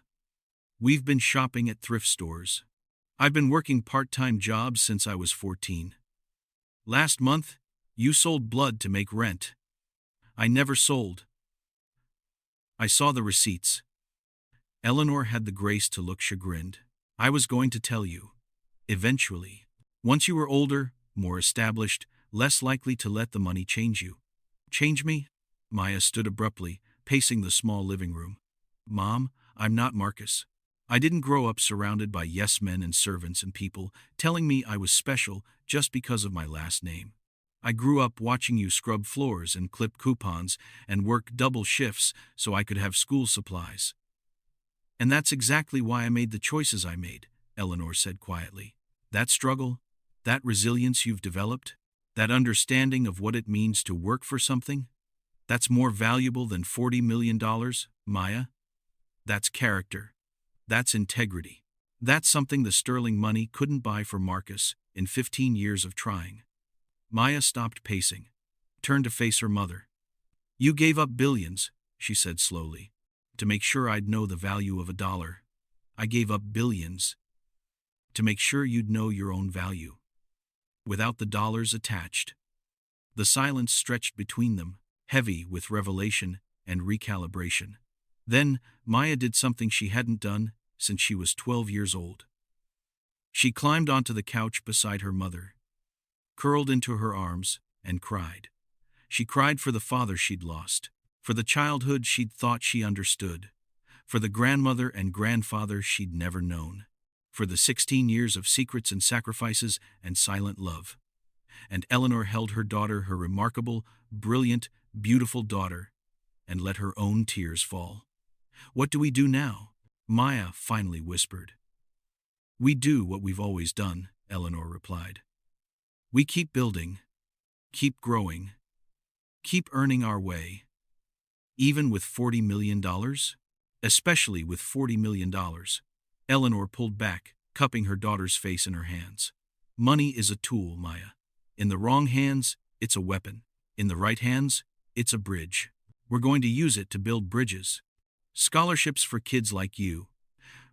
We've been shopping at thrift stores. I've been working part-time jobs since I was 14. Last month, you sold blood to make rent. I never sold. I saw the receipts. Eleanor had the grace to look chagrined. I was going to tell you. Eventually. Once you were older, more established, less likely to let the money change you. Change me? Maya stood abruptly, pacing the small living room. Mom, I'm not Marcus. I didn't grow up surrounded by yes-men and servants and people telling me I was special just because of my last name. I grew up watching you scrub floors and clip coupons and work double shifts so I could have school supplies. And that's exactly why I made the choices I made, Eleanor said quietly. That struggle, that resilience you've developed, that understanding of what it means to work for something, that's more valuable than $40 million, Maya. That's character. That's integrity. That's something the sterling money couldn't buy for Marcus in 15 years of trying. Maya stopped pacing, turned to face her mother. You gave up billions, she said slowly, to make sure I'd know the value of $1. I gave up billions to make sure you'd know your own value. Without the dollars attached. The silence stretched between them, heavy with revelation and recalibration. Then, Maya did something she hadn't done since she was 12 years old. She climbed onto the couch beside her mother, curled into her arms, and cried. She cried for the father she'd lost, for the childhood she'd thought she understood, for the grandmother and grandfather she'd never known, for the 16 years of secrets and sacrifices and silent love. And Eleanor held her daughter, her remarkable, brilliant, beautiful daughter, and let her own tears fall. What do we do now? Maya finally whispered. We do what we've always done, Eleanor replied. We keep building, keep growing, keep earning our way. Even with $40 million? Especially with $40 million. Eleanor pulled back, cupping her daughter's face in her hands. Money is a tool, Maya. In the wrong hands, it's a weapon. In the right hands, it's a bridge. We're going to use it to build bridges. Scholarships for kids like you.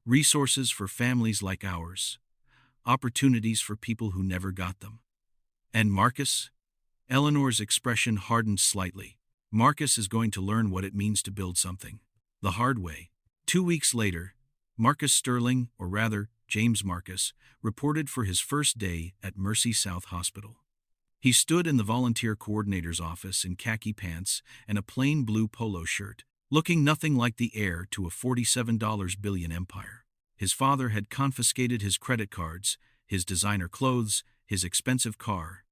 Resources for families like ours. Opportunities for people who never got them. And Marcus? Eleanor's expression hardened slightly. Marcus is going to learn what it means to build something. The hard way. 2 weeks later, Marcus Sterling, or rather, James Marcus, reported for his first day at Mercy South Hospital. He stood in the volunteer coordinator's office in khaki pants and a plain blue polo shirt, looking nothing like the heir to a $47 billion empire. His father had confiscated his credit cards, his designer clothes, his expensive car.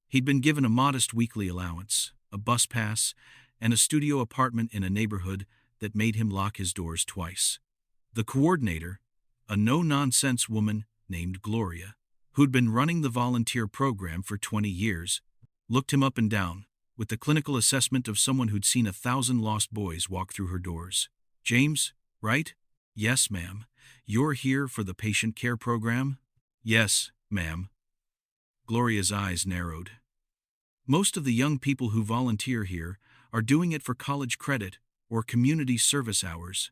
He'd been given a modest weekly allowance, a bus pass, and a studio apartment in a neighborhood that made him lock his doors twice. The coordinator, a no-nonsense woman named Gloria, who'd been running the volunteer program for 20 years, looked him up and down, with the clinical assessment of someone who'd seen 1,000 lost boys walk through her doors. James, right? Yes, ma'am. You're here for the patient care program? Yes, ma'am. Gloria's eyes narrowed. Most of the young people who volunteer here are doing it for college credit or community service hours.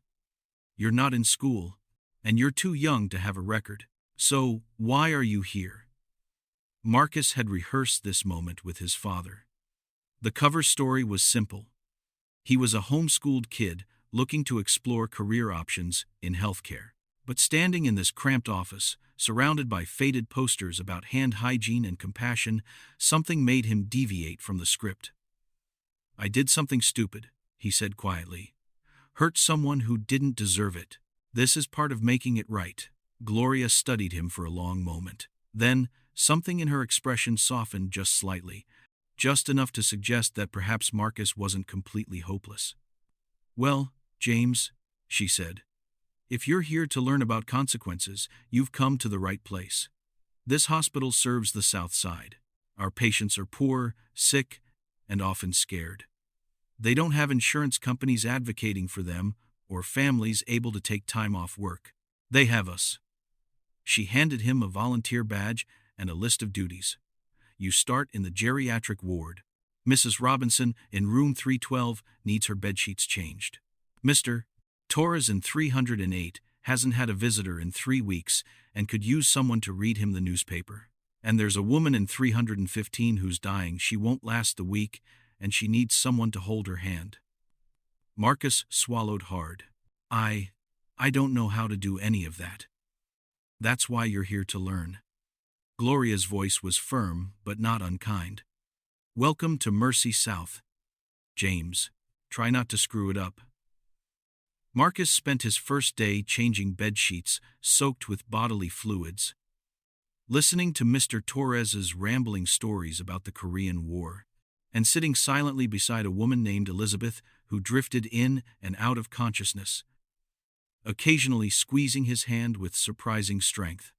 You're not in school, and you're too young to have a record. So, why are you here? Marcus had rehearsed this moment with his father. The cover story was simple. He was a homeschooled kid looking to explore career options in healthcare. But standing in this cramped office, surrounded by faded posters about hand hygiene and compassion, something made him deviate from the script. I did something stupid, he said quietly. Hurt someone who didn't deserve it. This is part of making it right. Gloria studied him for a long moment. Then, something in her expression softened just slightly, just enough to suggest that perhaps Marcus wasn't completely hopeless. Well, James, she said, if you're here to learn about consequences, you've come to the right place. This hospital serves the South Side. Our patients are poor, sick, and often scared. They don't have insurance companies advocating for them or families able to take time off work. They have us. She handed him a volunteer badge and a list of duties. You start in the geriatric ward. Mrs. Robinson in room 312 needs her bedsheets changed. Mr. Torres in 308 hasn't had a visitor in 3 weeks and could use someone to read him the newspaper. And there's a woman in 315 who's dying. She won't last the week, and she needs someone to hold her hand. Marcus swallowed hard. I don't know how to do any of that. That's why you're here to learn. Gloria's voice was firm, but not unkind. Welcome to Mercy South. James, try not to screw it up. Marcus spent his first day changing bed sheets soaked with bodily fluids, listening to Mr. Torres's rambling stories about the Korean War, and sitting silently beside a woman named Elizabeth who drifted in and out of consciousness, occasionally squeezing his hand with surprising strength.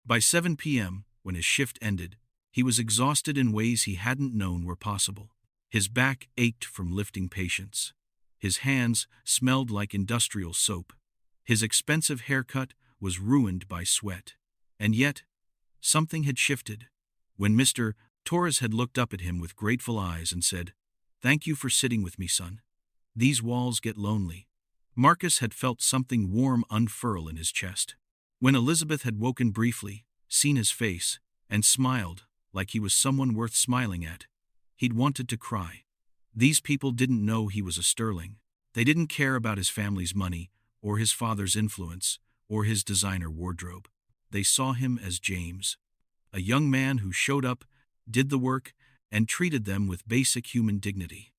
By 7 p.m., when his shift ended, he was exhausted in ways he hadn't known were possible. His back ached from lifting patients. His hands smelled like industrial soap. His expensive haircut was ruined by sweat. And yet, something had shifted. When Mr. Torres had looked up at him with grateful eyes and said, "Thank you for sitting with me, son. These walls get lonely." Marcus had felt something warm unfurl in his chest. When Elizabeth had woken briefly, seen his face, and smiled like he was someone worth smiling at, he'd wanted to cry. These people didn't know he was a sterling. They didn't care about his family's money, or his father's influence, or his designer wardrobe. They saw him as James, a young man who showed up, did the work, and treated them with basic human dignity.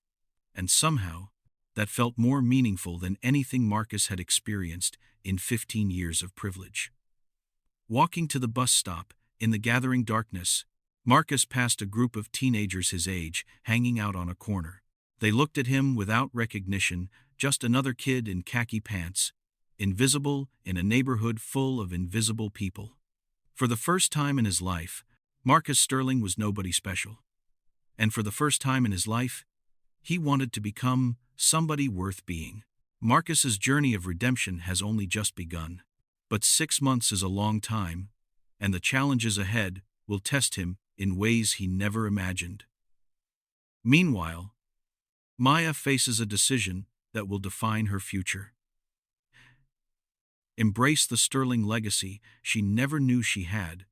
And somehow, that felt more meaningful than anything Marcus had experienced in 15 years of privilege. Walking to the bus stop, in the gathering darkness, Marcus passed a group of teenagers his age, hanging out on a corner. They looked at him without recognition, just another kid in khaki pants, invisible in a neighborhood full of invisible people. For the first time in his life, Marcus Sterling was nobody special. And for the first time in his life, he wanted to become somebody worth being. Marcus's journey of redemption has only just begun. But 6 months is a long time, and the challenges ahead will test him in ways he never imagined. Meanwhile, Maya faces a decision that will define her future. Embrace the Sterling legacy she never knew she had,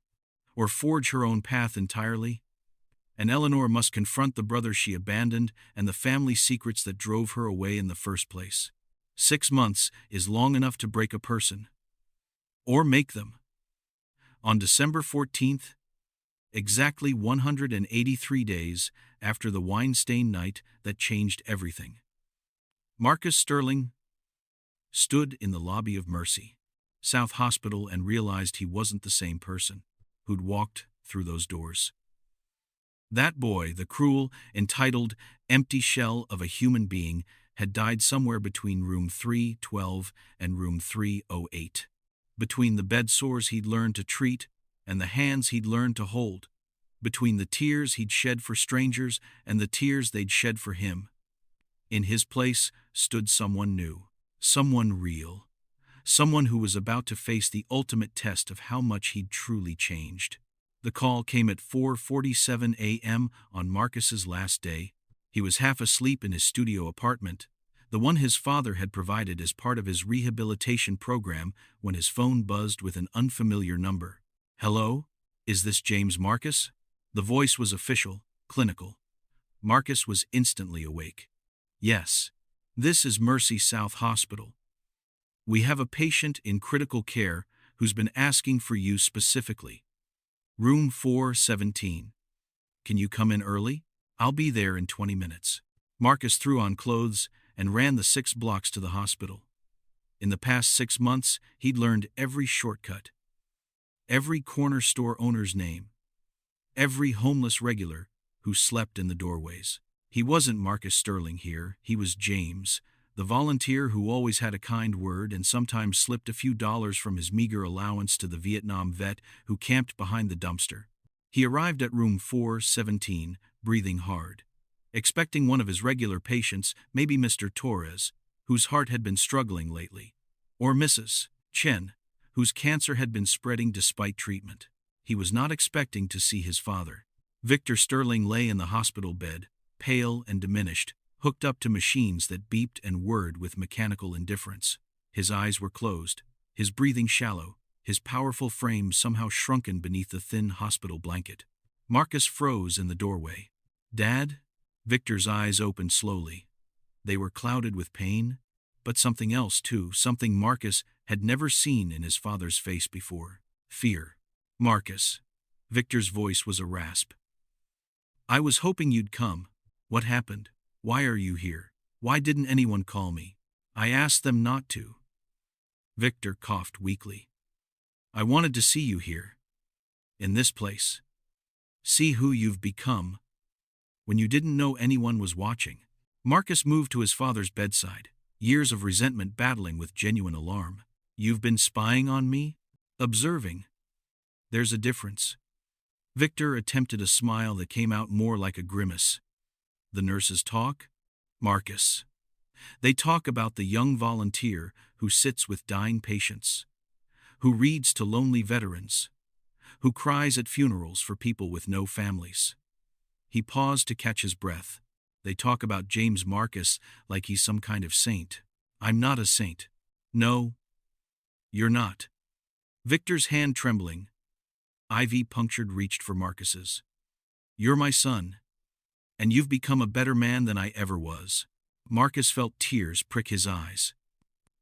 or forge her own path entirely? And Eleanor must confront the brother she abandoned and the family secrets that drove her away in the first place. 6 months is long enough to break a person. Or make them. On December 14th, exactly 183 days after the Weinstein night that changed everything, Marcus Sterling stood in the lobby of Mercy South Hospital and realized he wasn't the same person who'd walked through those doors. That boy, the cruel, entitled, empty shell of a human being, had died somewhere between room 312 and room 308. Between the bed sores he'd learned to treat and the hands he'd learned to hold. Between the tears he'd shed for strangers and the tears they'd shed for him. In his place stood someone new, someone real, someone who was about to face the ultimate test of how much he'd truly changed. The call came at 4:47 a.m. on Marcus's last day. He was half asleep in his studio apartment, the one his father had provided as part of his rehabilitation program, when his phone buzzed with an unfamiliar number. "Hello? Is this James Marcus?" The voice was official, clinical. Marcus was instantly awake. "Yes. This is Mercy South Hospital. We have a patient in critical care who's been asking for you specifically. Room 417. Can you come in early? I'll be there in 20 minutes." Marcus threw on clothes and ran the 6 blocks to the hospital. In the past 6 months, he'd learned every shortcut, every corner store owner's name, every homeless regular who slept in the doorways. He wasn't Marcus Sterling here, he was James, the volunteer who always had a kind word and sometimes slipped a few dollars from his meager allowance to the Vietnam vet who camped behind the dumpster. He arrived at room 417, breathing hard, expecting one of his regular patients, maybe Mr. Torres, whose heart had been struggling lately, or Mrs. Chen, whose cancer had been spreading despite treatment. He was not expecting to see his father. Victor Sterling lay in the hospital bed, pale and diminished, hooked up to machines that beeped and whirred with mechanical indifference. His eyes were closed, his breathing shallow, his powerful frame somehow shrunken beneath the thin hospital blanket. Marcus froze in the doorway. "Dad?" Victor's eyes opened slowly. They were clouded with pain, but something else too, something Marcus had never seen in his father's face before. Fear. "Marcus." Victor's voice was a rasp. "I was hoping you'd come. What happened? Why are you here? Why didn't anyone call me? I asked them not to." Victor coughed weakly. "I wanted to see you here. In this place. See who you've become. When you didn't know anyone was watching." Marcus moved to his father's bedside, years of resentment battling with genuine alarm. "You've been spying on me? Observing? There's a difference." Victor attempted a smile that came out more like a grimace. "The nurses talk? Marcus. They talk about the young volunteer who sits with dying patients, who reads to lonely veterans, who cries at funerals for people with no families." He paused to catch his breath. "They talk about James Marcus like he's some kind of saint. I'm not a saint." "No, you're not." Victor's hand trembling, IV punctured, reached for Marcus's. "You're my son, and you've become a better man than I ever was." Marcus felt tears prick his eyes.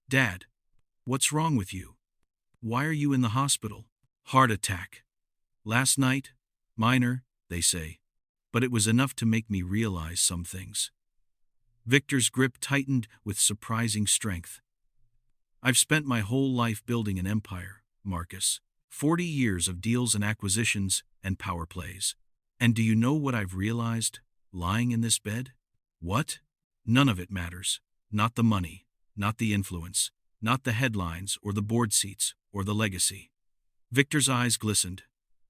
"Dad, what's wrong with you? Why are you in the hospital?" "Heart attack. Last night, minor, they say, but it was enough to make me realize some things." Victor's grip tightened with surprising strength. "I've spent my whole life building an empire, Marcus. 40 years of deals and acquisitions and power plays. And do you know what I've realized, lying in this bed? What? None of it matters. Not the money, not the influence, not the headlines or the board seats or the legacy." Victor's eyes glistened.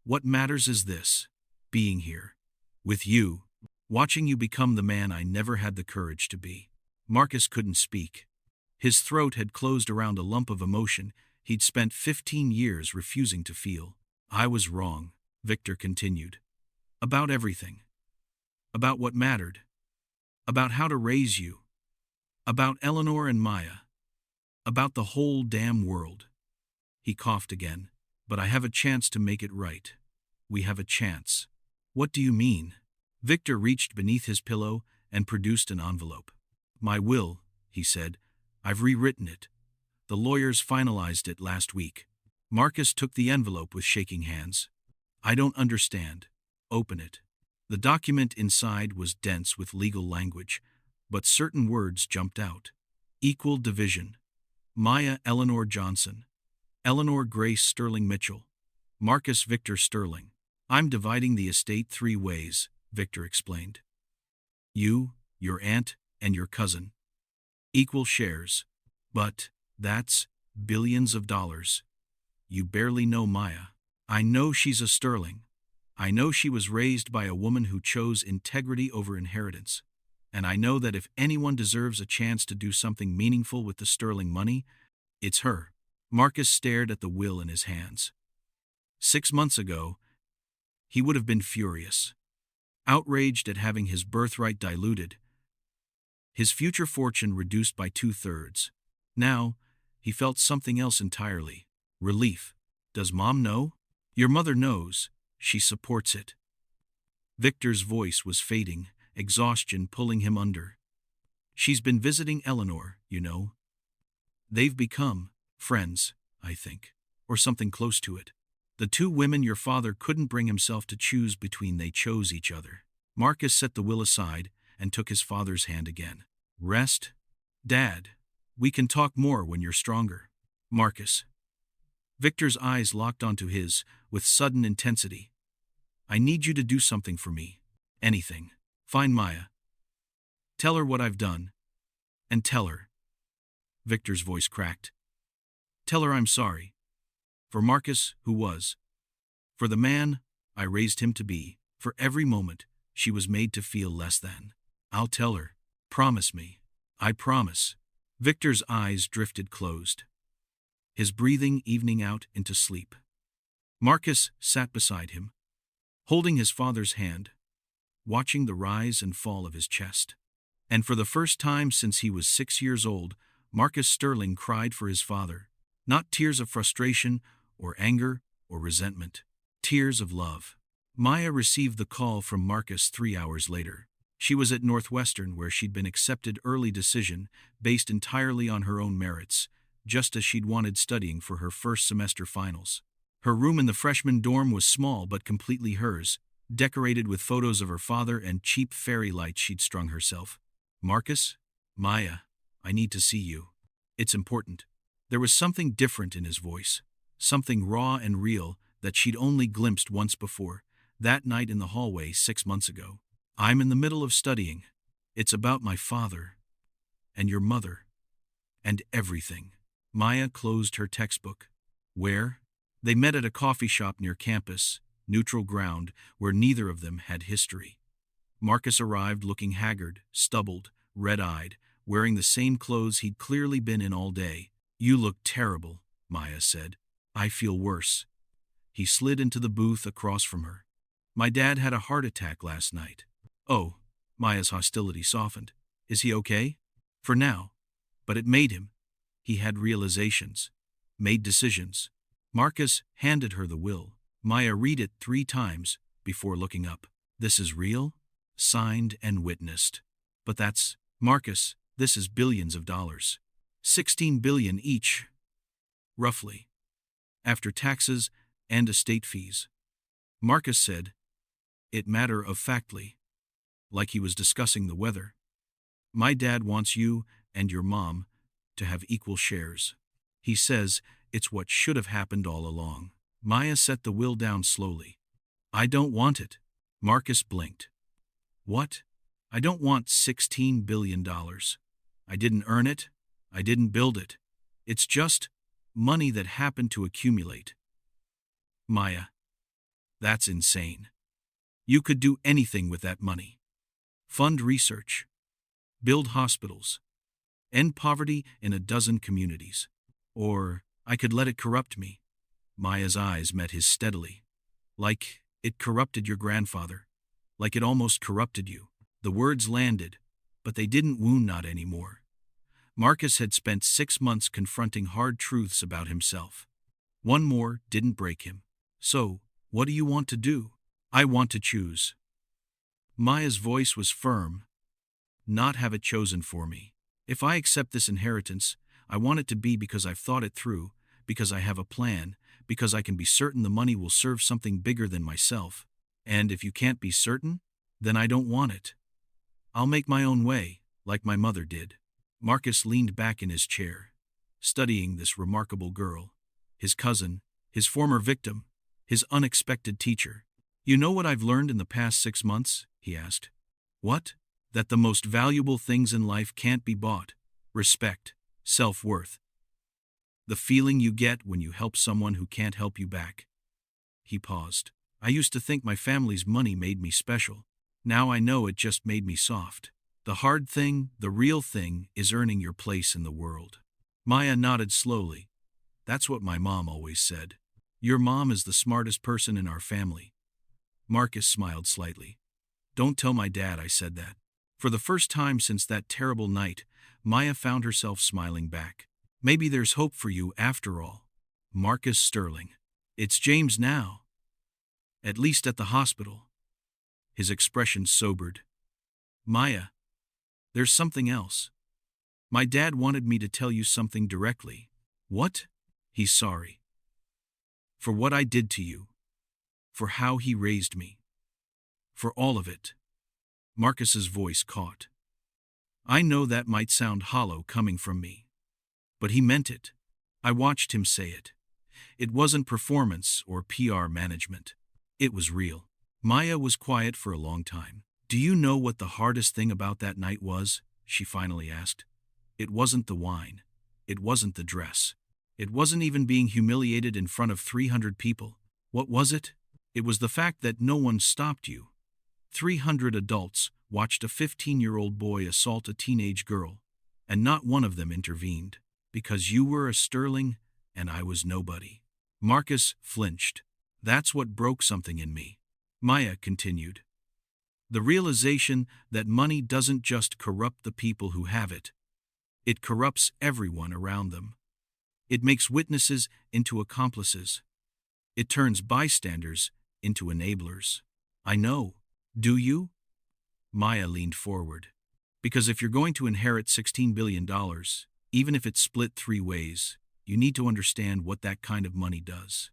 "What matters is this: being here. With you. Watching you become the man I never had the courage to be." Marcus couldn't speak. His throat had closed around a lump of emotion he'd spent 15 years refusing to feel. "I was wrong," Victor continued. "About everything. About what mattered. About how to raise you. About Eleanor and Maya. About the whole damn world." He coughed again. "But I have a chance to make it right. We have a chance." "What do you mean?" Victor reached beneath his pillow and produced an envelope. "My will," he said. "I've rewritten it. The lawyers finalized it last week." Marcus took the envelope with shaking hands. "I don't understand." "Open it." The document inside was dense with legal language, but certain words jumped out. "Equal division. Maya Eleanor Johnson. Eleanor Grace Sterling Mitchell. Marcus Victor Sterling. I'm dividing the estate 3 ways," Victor explained. "You, your aunt, and your cousin. Equal shares. But that's billions of dollars. You barely know Maya. I know she's a Sterling. I know she was raised by a woman who chose integrity over inheritance. And I know that if anyone deserves a chance to do something meaningful with the Sterling money, it's her. Marcus stared at the will in his hands. 6 months ago, he would have been furious, outraged at having his birthright diluted, his future fortune reduced by 2/3. Now, he felt something else entirely. Relief. Does Mom know? Your mother knows. She supports it. Victor's voice was fading, exhaustion pulling him under. She's been visiting Eleanor, you know. They've become friends, I think, or something close to it. The two women your father couldn't bring himself to choose between, they chose each other. Marcus set the will aside and took his father's hand again. Rest? Dad, we can talk more when you're stronger. Marcus. Victor's eyes locked onto his with sudden intensity. I need you to do something for me. Anything. Find Maya. Tell her what I've done. And tell her. Victor's voice cracked. Tell her I'm sorry. For Marcus, who was. For the man I raised him to be. For every moment she was made to feel less than. I'll tell her. Promise me. I promise. Victor's eyes drifted closed, his breathing evening out into sleep. Marcus sat beside him, holding his father's hand, watching the rise and fall of his chest. And for the first time since he was 6 years old, Marcus Sterling cried for his father, not tears of frustration or anger or resentment, tears of love. Maya received the call from Marcus 3 hours later. She was at Northwestern, where she'd been accepted early decision based entirely on her own merits, just as she'd wanted, studying for her first semester finals. Her room in the freshman dorm was small but completely hers, decorated with photos of her father and cheap fairy lights she'd strung herself. Marcus? Maya, I need to see you. It's important. There was something different in his voice, something raw and real that she'd only glimpsed once before, that night in the hallway 6 months ago. I'm in the middle of studying. It's about my father. And your mother. And everything. Maya closed her textbook. Where? They met at a coffee shop near campus, neutral ground, where neither of them had history. Marcus arrived looking haggard, stubbled, red-eyed, wearing the same clothes he'd clearly been in all day. You look terrible, Maya said. I feel worse. He slid into the booth across from her. My dad had a heart attack last night. Oh, Maya's hostility softened. Is he okay? For now. But it made him. He had realizations. Made decisions. Marcus handed her the will. Maya read it 3 times before looking up. This is real? Signed and witnessed. But that's, Marcus, this is billions of dollars. 16 billion each. Roughly. After taxes and estate fees. Marcus said, it matter-of-factly, like he was discussing the weather. My dad wants you and your mom to have equal shares. He says it's what should have happened all along. Maya set the will down slowly. I don't want it. Marcus blinked. What? I don't want $16 billion. I didn't earn it. I didn't build it. It's just money that happened to accumulate. Maya. That's insane. You could do anything with that money. Fund research. Build hospitals. End poverty in a dozen communities. Or I could let it corrupt me. Maya's eyes met his steadily. Like it corrupted your grandfather. Like it almost corrupted you. The words landed, but they didn't wound, not anymore. Marcus had spent 6 months confronting hard truths about himself. One more didn't break him. So, what do you want to do? I want to choose. Maya's voice was firm. Not have it chosen for me. If I accept this inheritance, I want it to be because I've thought it through, because I have a plan, because I can be certain the money will serve something bigger than myself. And if you can't be certain, then I don't want it. I'll make my own way, like my mother did. Marcus leaned back in his chair, studying this remarkable girl, his cousin, his former victim, his unexpected teacher. You know what I've learned in the past 6 months? He asked. What? That the most valuable things in life can't be bought. Respect, self-worth. The feeling you get when you help someone who can't help you back. He paused. I used to think my family's money made me special. Now I know it just made me soft. The hard thing, the real thing, is earning your place in the world. Maya nodded slowly. That's what my mom always said. Your mom is the smartest person in our family. Marcus smiled slightly. Don't tell my dad I said that. For the first time since that terrible night, Maya found herself smiling back. Maybe there's hope for you after all. Marcus Sterling. It's James now. At least at the hospital. His expression sobered. Maya, there's something else. My dad wanted me to tell you something directly. What? He's sorry. For what I did to you. For how he raised me. For all of it. Marcus's voice caught. I know that might sound hollow coming from me. But he meant it. I watched him say it. It wasn't performance or PR management. It was real. Maya was quiet for a long time. Do you know what the hardest thing about that night was? She finally asked. It wasn't the wine. It wasn't the dress. It wasn't even being humiliated in front of 300 people. What was it? It was the fact that no one stopped you. 300 adults watched a 15-year-old boy assault a teenage girl, and not one of them intervened, because you were a Sterling and I was nobody. Marcus flinched. That's what broke something in me. Maya continued. The realization that money doesn't just corrupt the people who have it. It corrupts everyone around them. It makes witnesses into accomplices. It turns bystanders into enablers. I know. Do you? Maya leaned forward. Because if you're going to inherit $16 billion, even if it's split 3 ways, you need to understand what that kind of money does.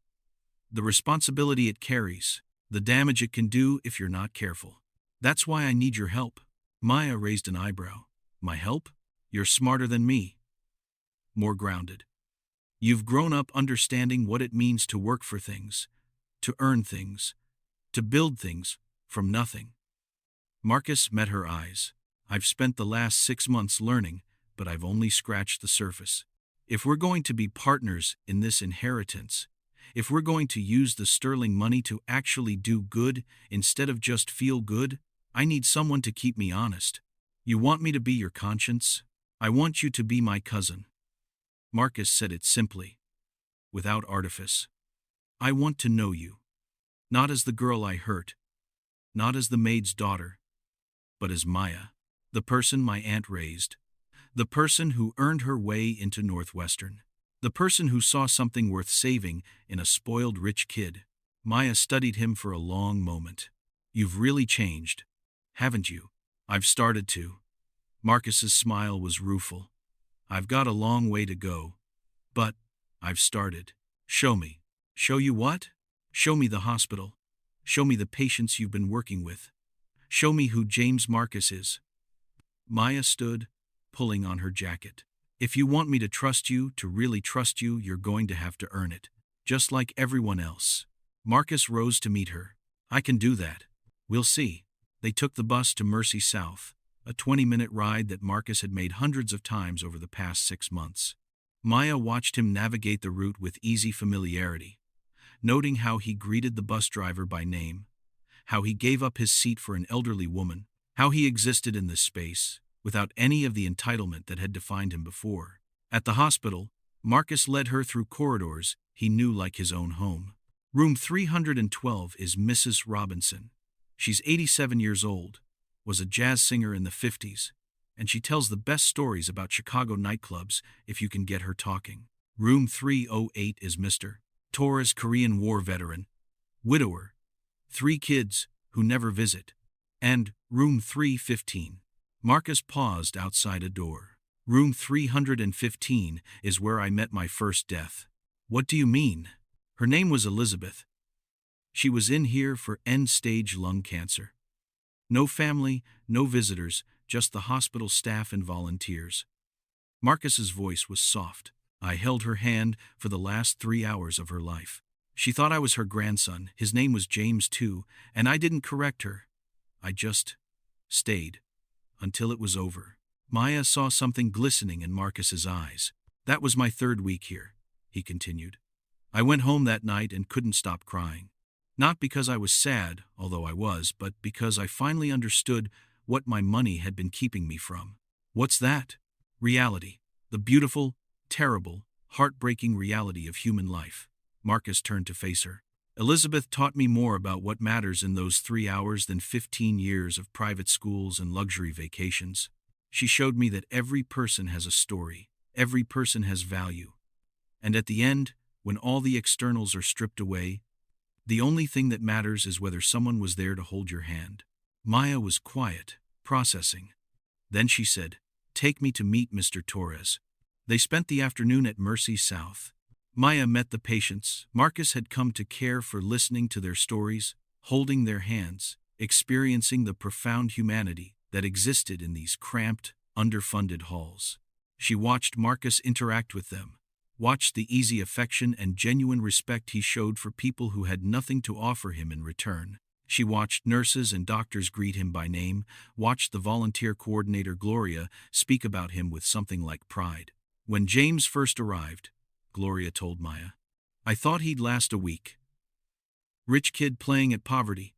The responsibility it carries, the damage it can do if you're not careful. That's why I need your help. Maya raised an eyebrow. My help? You're smarter than me. More grounded. You've grown up understanding what it means to work for things, to earn things, to build things from nothing. Marcus met her eyes. I've spent the last 6 months learning, but I've only scratched the surface. If we're going to be partners in this inheritance, if we're going to use the Sterling money to actually do good instead of just feel good, I need someone to keep me honest. You want me to be your conscience? I want you to be my cousin. Marcus said it simply, without artifice. I want to know you. Not as the girl I hurt, not as the maid's daughter, but as Maya, the person my aunt raised, the person who earned her way into Northwestern, the person who saw something worth saving in a spoiled rich kid. Maya studied him for a long moment. You've really changed, haven't you? I've started to. Marcus's smile was rueful. I've got a long way to go, but I've started. Show me. Show you what? Show me the hospital. Show me the patients you've been working with. Show me who James Marcus is. Maya stood, pulling on her jacket. If you want me to trust you, to really trust you, you're going to have to earn it, just like everyone else. Marcus rose to meet her. I can do that. We'll see. They took the bus to Mercy South, a 20-minute ride that Marcus had made hundreds of times over the past 6 months. Maya watched him navigate the route with easy familiarity, noting how he greeted the bus driver by name, how he gave up his seat for an elderly woman, how he existed in this space, without any of the entitlement that had defined him before. At the hospital, Marcus led her through corridors he knew like his own home. Room 312 is Mrs. Robinson. She's 87 years old, was a jazz singer in the 50s, and she tells the best stories about Chicago nightclubs if you can get her talking. Room 308 is Mr. Torres, Korean War veteran, widower, 3 kids who never visit, and Room 315. Marcus paused outside a door. Room 315 is where I met my first death. What do you mean? Her name was Elizabeth. She was in here for end-stage lung cancer. No family, no visitors, just the hospital staff and volunteers. Marcus's voice was soft. I held her hand for the last 3 hours of her life. She thought I was her grandson. His name was James too, and I didn't correct her. I just stayed until it was over. Maya saw something glistening in Marcus's eyes. That was my 3rd week here, he continued. I went home that night and couldn't stop crying. Not because I was sad, although I was, but because I finally understood what my money had been keeping me from. What's that? Reality. The beautiful, terrible, heartbreaking reality of human life. Marcus turned to face her. Elizabeth taught me more about what matters in those 3 hours than 15 years of private schools and luxury vacations. She showed me that every person has a story, every person has value. And at the end, when all the externals are stripped away, the only thing that matters is whether someone was there to hold your hand. Maya was quiet, processing. Then she said, "Take me to meet Mr. Torres." They spent the afternoon at Mercy South. Maya met the patients Marcus had come to care for, listening to their stories, holding their hands, experiencing the profound humanity that existed in these cramped, underfunded halls. She watched Marcus interact with them, watched the easy affection and genuine respect he showed for people who had nothing to offer him in return. She watched nurses and doctors greet him by name, watched the volunteer coordinator Gloria speak about him with something like pride. When James first arrived, Gloria told Maya, "I thought he'd last a week. Rich kid playing at poverty,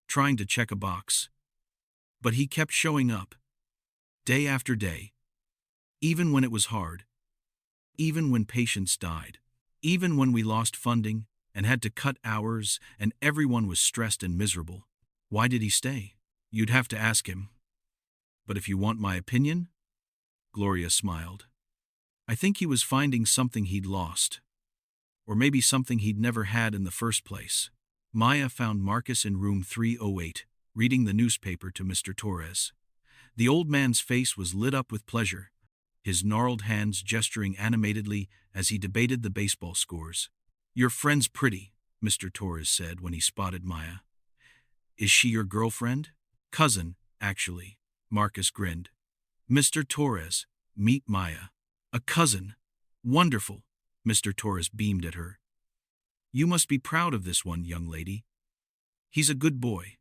trying to check a box. But he kept showing up, day after day, even when it was hard, even when patients died, even when we lost funding and had to cut hours and everyone was stressed and miserable. Why did he stay? You'd have to ask him. But if you want my opinion," Gloria smiled, "I think he was finding something he'd lost. Or maybe something he'd never had in the first place." Maya found Marcus in room 308, reading the newspaper to Mr. Torres. The old man's face was lit up with pleasure, his gnarled hands gesturing animatedly as he debated the baseball scores. "Your friend's pretty," Mr. Torres said when he spotted Maya. "Is she your girlfriend?" "Cousin, actually." Marcus grinned. "Mr. Torres, meet Maya." "A cousin? Wonderful." Mr. Torres beamed at her. "You must be proud of this one, young lady. He's a good boy.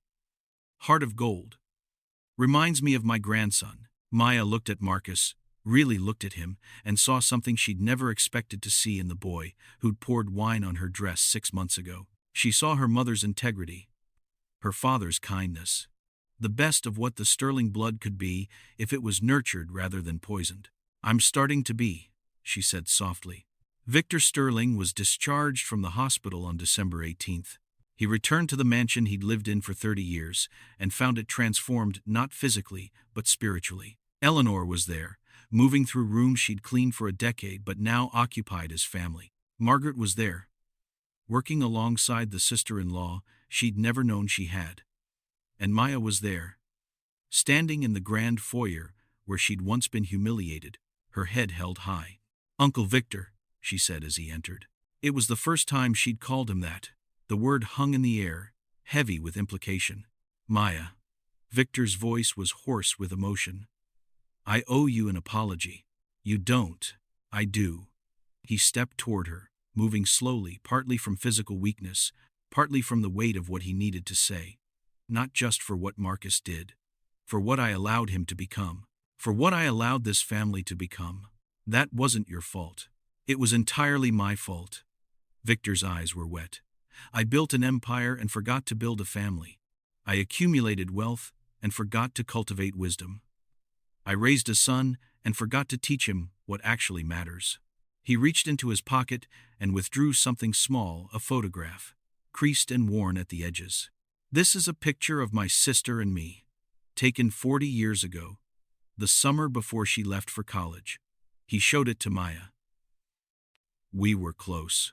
Heart of gold. Reminds me of my grandson." Maya looked at Marcus, really looked at him, and saw something she'd never expected to see in the boy who'd poured wine on her dress 6 months ago. She saw her mother's integrity, her father's kindness, the best of what the Sterling blood could be if it was nurtured rather than poisoned. "I'm starting to be," she said softly. Victor Sterling was discharged from the hospital on December 18th. He returned to the mansion he'd lived in for 30 years and found it transformed not physically but spiritually. Eleanor was there, moving through rooms she'd cleaned for a decade but now occupied as family. Margaret was there, working alongside the sister-in-law she'd never known she had. And Maya was there, standing in the grand foyer where she'd once been humiliated, her head held high. "Uncle Victor," she said as he entered. It was the first time she'd called him that. The word hung in the air, heavy with implication. "Maya." Victor's voice was hoarse with emotion. "I owe you an apology." "You don't." "I do." He stepped toward her, moving slowly, partly from physical weakness, partly from the weight of what he needed to say. "Not just for what Marcus did. For what I allowed him to become. For what I allowed this family to become. That wasn't your fault. It was entirely my fault." Victor's eyes were wet. "I built an empire and forgot to build a family. I accumulated wealth and forgot to cultivate wisdom. I raised a son and forgot to teach him what actually matters." He reached into his pocket and withdrew something small, a photograph, creased and worn at the edges. "This is a picture of my sister and me, taken 40 years ago, the summer before she left for college." He showed it to Maya. "We were close.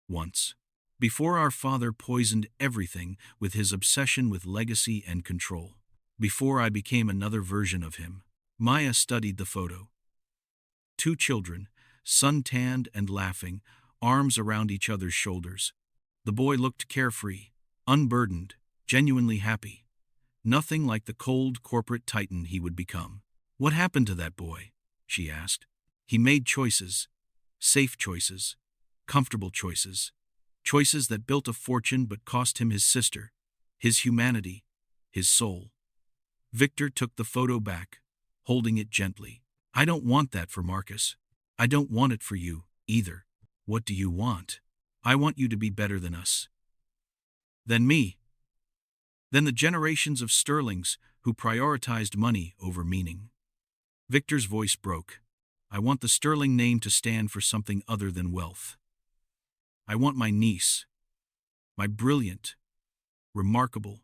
Once. Before our father poisoned everything with his obsession with legacy and control. Before I became another version of him." Maya studied the photo. 2 children, sun-tanned and laughing, arms around each other's shoulders. The boy looked carefree, unburdened, genuinely happy. Nothing like the cold corporate titan he would become. "What happened to that boy?" she asked. "He made choices. Safe choices. Comfortable choices. Choices that built a fortune but cost him his sister, his humanity, his soul." Victor took the photo back, holding it gently. "I don't want that for Marcus. I don't want it for you, either." "What do you want?" "I want you to be better than us. Than me. Than the generations of Sterlings who prioritized money over meaning." Victor's voice broke. I want the Sterling name to stand for something other than wealth. I want my niece, my brilliant, remarkable,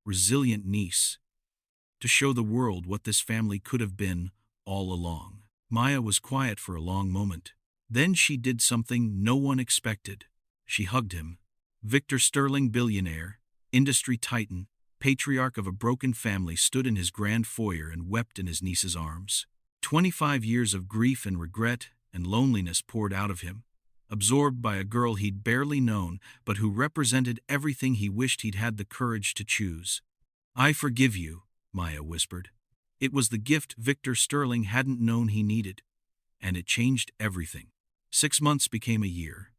resilient niece, to show the world what this family could have been all along. Maya was quiet for a long moment. Then she did something no one expected. She hugged him. Victor Sterling, billionaire, industry titan, patriarch of a broken family, stood in his grand foyer and wept in his niece's arms. 25 years of grief and regret and loneliness poured out of him, absorbed by a girl he'd barely known but who represented everything he wished he'd had the courage to choose. "I forgive you," Maya whispered. It was the gift Victor Sterling hadn't known he needed, and it changed everything. 6 months became a year.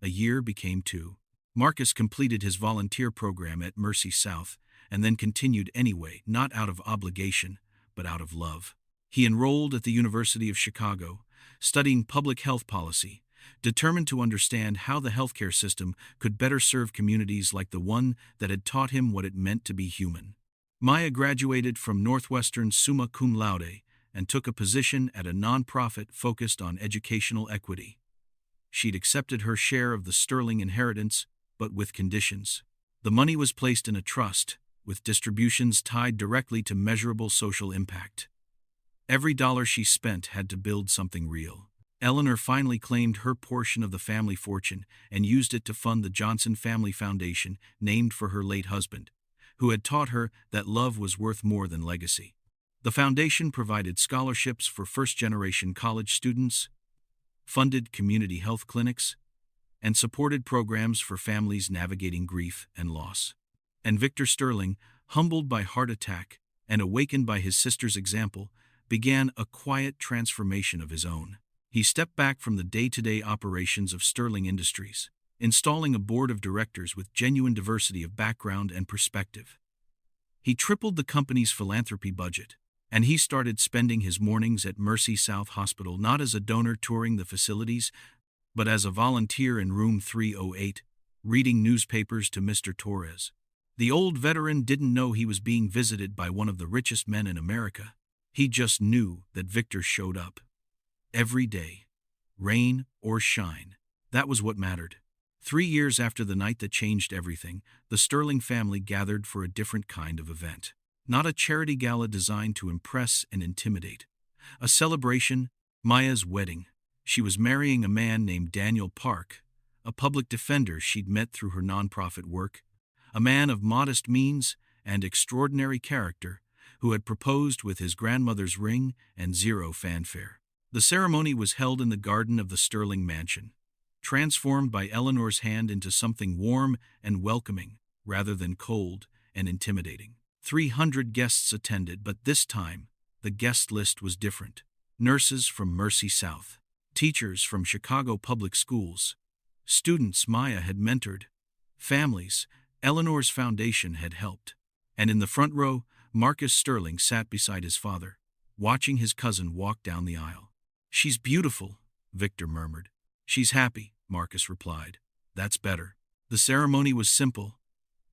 A year became 2. Marcus completed his volunteer program at Mercy South and then continued anyway, not out of obligation, but out of love. He enrolled at the University of Chicago, studying public health policy, determined to understand how the healthcare system could better serve communities like the one that had taught him what it meant to be human. Maya graduated from Northwestern summa cum laude and took a position at a nonprofit focused on educational equity. She'd accepted her share of the Sterling inheritance, but with conditions. The money was placed in a trust, with distributions tied directly to measurable social impact. Every dollar she spent had to build something real. Eleanor finally claimed her portion of the family fortune and used it to fund the Johnson Family Foundation, named for her late husband, who had taught her that love was worth more than legacy. The foundation provided scholarships for first-generation college students, funded community health clinics, and supported programs for families navigating grief and loss. And Victor Sterling, humbled by heart attack and awakened by his sister's example, began a quiet transformation of his own. He stepped back from the day-to-day operations of Sterling Industries, installing a board of directors with genuine diversity of background and perspective. He tripled the company's philanthropy budget, and he started spending his mornings at Mercy South Hospital not as a donor touring the facilities, but as a volunteer in room 308, reading newspapers to Mr. Torres. The old veteran didn't know he was being visited by one of the richest men in America. He just knew that Victor showed up. Every day. Rain or shine. That was what mattered. 3 years after the night that changed everything, the Sterling family gathered for a different kind of event. Not a charity gala designed to impress and intimidate. A celebration, Maya's wedding. She was marrying a man named Daniel Park, a public defender she'd met through her nonprofit work, a man of modest means and extraordinary character who had proposed with his grandmother's ring and zero fanfare. The ceremony was held in the garden of the Sterling mansion, transformed by Eleanor's hand into something warm and welcoming rather than cold and intimidating. 300 guests attended, but this time the guest list was different. Nurses from Mercy South, teachers from Chicago public schools, students Maya had mentored, families Eleanor's foundation had helped. And in the front row, Marcus Sterling sat beside his father, watching his cousin walk down the aisle. "She's beautiful," Victor murmured. "She's happy," Marcus replied. "That's better." The ceremony was simple.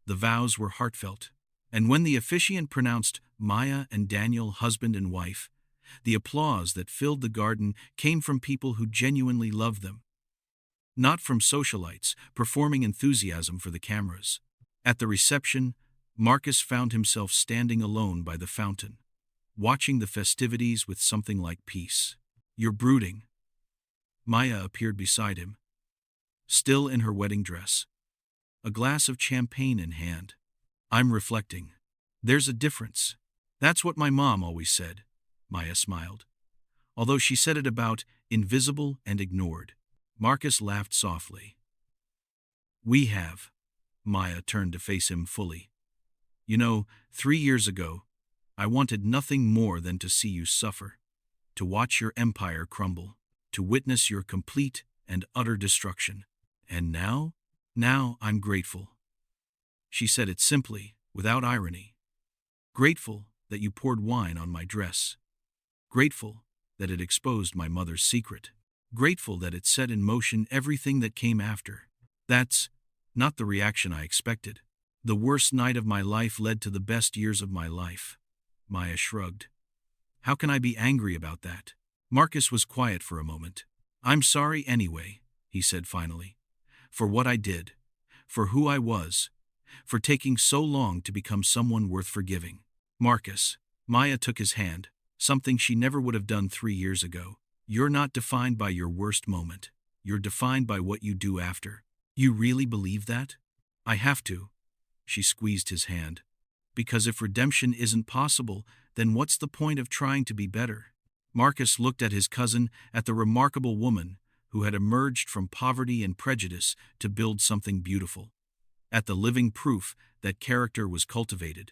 The vows were heartfelt. And when the officiant pronounced Maya and Daniel husband and wife, the applause that filled the garden came from people who genuinely loved them, not from socialites performing enthusiasm for the cameras. At the reception, Marcus found himself standing alone by the fountain, watching the festivities with something like peace. "You're brooding." Maya appeared beside him, still in her wedding dress, a glass of champagne in hand. "I'm reflecting. There's a difference." "That's what my mom always said," Maya smiled, although she said it about invisible and ignored. Marcus laughed softly. "We have." Maya turned to face him fully. "You know, 3 years ago, I wanted nothing more than to see you suffer, to watch your empire crumble, to witness your complete and utter destruction. And now I'm grateful." She said it simply, without irony. "Grateful that you poured wine on my dress. Grateful that it exposed my mother's secret. Grateful that it set in motion everything that came after." "That's not the reaction I expected. The worst night of my life led to the best years of my life." Maya shrugged. "How can I be angry about that? Marcus was quiet for a moment. "I'm sorry anyway," he said finally. "For what I did. For who I was. For taking so long to become someone worth forgiving." "Marcus." Maya took his hand, something she never would have done 3 years ago. "You're not defined by your worst moment. You're defined by what you do after." "You really believe that?" "I have to." She squeezed his hand. "Because if redemption isn't possible, then what's the point of trying to be better?" Marcus looked at his cousin, at the remarkable woman who had emerged from poverty and prejudice to build something beautiful. At the living proof that character was cultivated,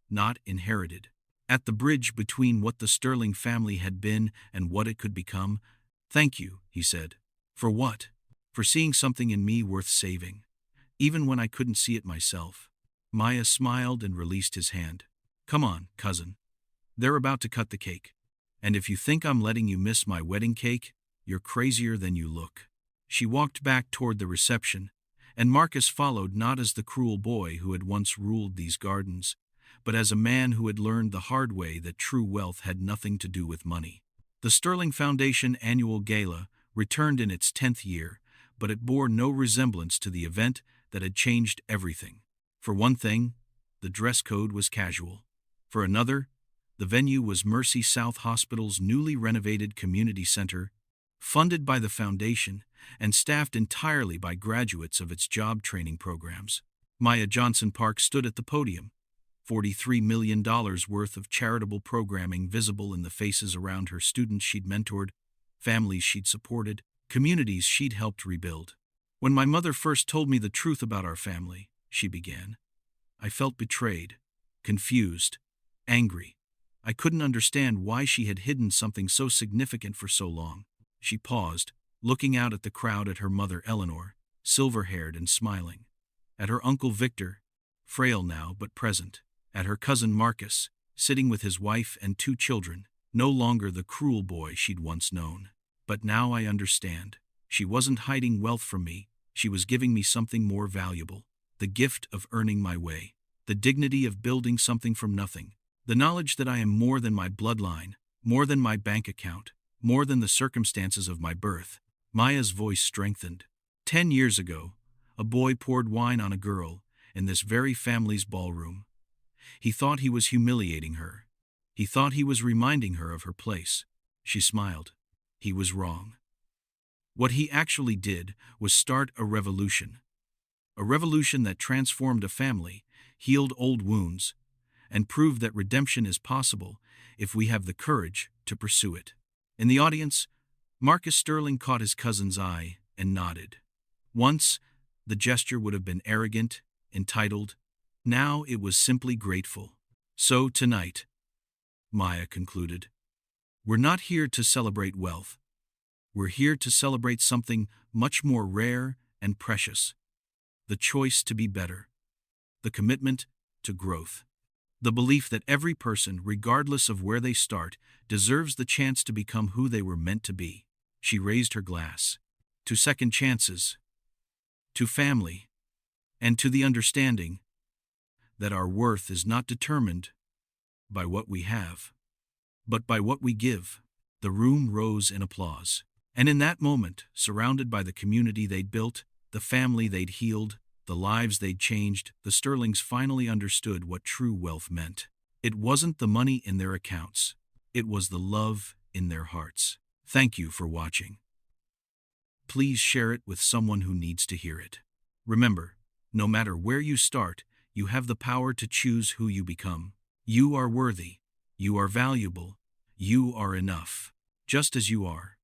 not inherited. At the bridge between what the Sterling family had been and what it could become. "Thank you," he said. "For what?" "For seeing something in me worth saving, even when I couldn't see it myself." Maya smiled and released his hand. "Come on, cousin. They're about to cut the cake. And if you think I'm letting you miss my wedding cake, you're crazier than you look." She walked back toward the reception, and Marcus followed, not as the cruel boy who had once ruled these gardens, but as a man who had learned the hard way that true wealth had nothing to do with money. The Sterling Foundation annual gala returned in its 10th year, but it bore no resemblance to the event that had changed everything. For one thing, the dress code was casual. For another, the venue was Mercy South Hospital's newly renovated community center, funded by the foundation and staffed entirely by graduates of its job training programs. Maya Johnson Park stood at the podium, $43 million worth of charitable programming visible in the faces around her, students she'd mentored, families she'd supported, communities she'd helped rebuild. "When my mother first told me the truth about our family," she began, "I felt betrayed, confused, angry. I couldn't understand why she had hidden something so significant for so long." She paused, looking out at the crowd, at her mother Eleanor, silver-haired and smiling, at her uncle Victor, frail now but present, at her cousin Marcus, sitting with his wife and 2 children, no longer the cruel boy she'd once known. "But now I understand. She wasn't hiding wealth from me, she was giving me something more valuable. The gift of earning my way, the dignity of building something from nothing, the knowledge that I am more than my bloodline, more than my bank account, more than the circumstances of my birth." Maya's voice strengthened. 10 years ago, a boy poured wine on a girl in this very family's ballroom. He thought he was humiliating her. He thought he was reminding her of her place. She smiled. He was wrong. What he actually did was start a revolution. A revolution that transformed a family, healed old wounds, and proved that redemption is possible if we have the courage to pursue it. In the audience, Marcus Sterling caught his cousin's eye and nodded. Once, the gesture would have been arrogant, entitled. Now it was simply grateful. "So tonight," Maya concluded, "we're not here to celebrate wealth. We're here to celebrate something much more rare and precious. The choice to be better. The commitment to growth. The belief that every person, regardless of where they start, deserves the chance to become who they were meant to be." She raised her glass. "To second chances. To family. And to the understanding that our worth is not determined by what we have, but by what we give." The room rose in applause. And in that moment, surrounded by the community they'd built, the family they'd healed, the lives they'd changed, the Sterlings finally understood what true wealth meant. It wasn't the money in their accounts. It was the love in their hearts. Thank you for watching. Please share it with someone who needs to hear it. Remember, no matter where you start, you have the power to choose who you become. You are worthy. You are valuable. You are enough. Just as you are.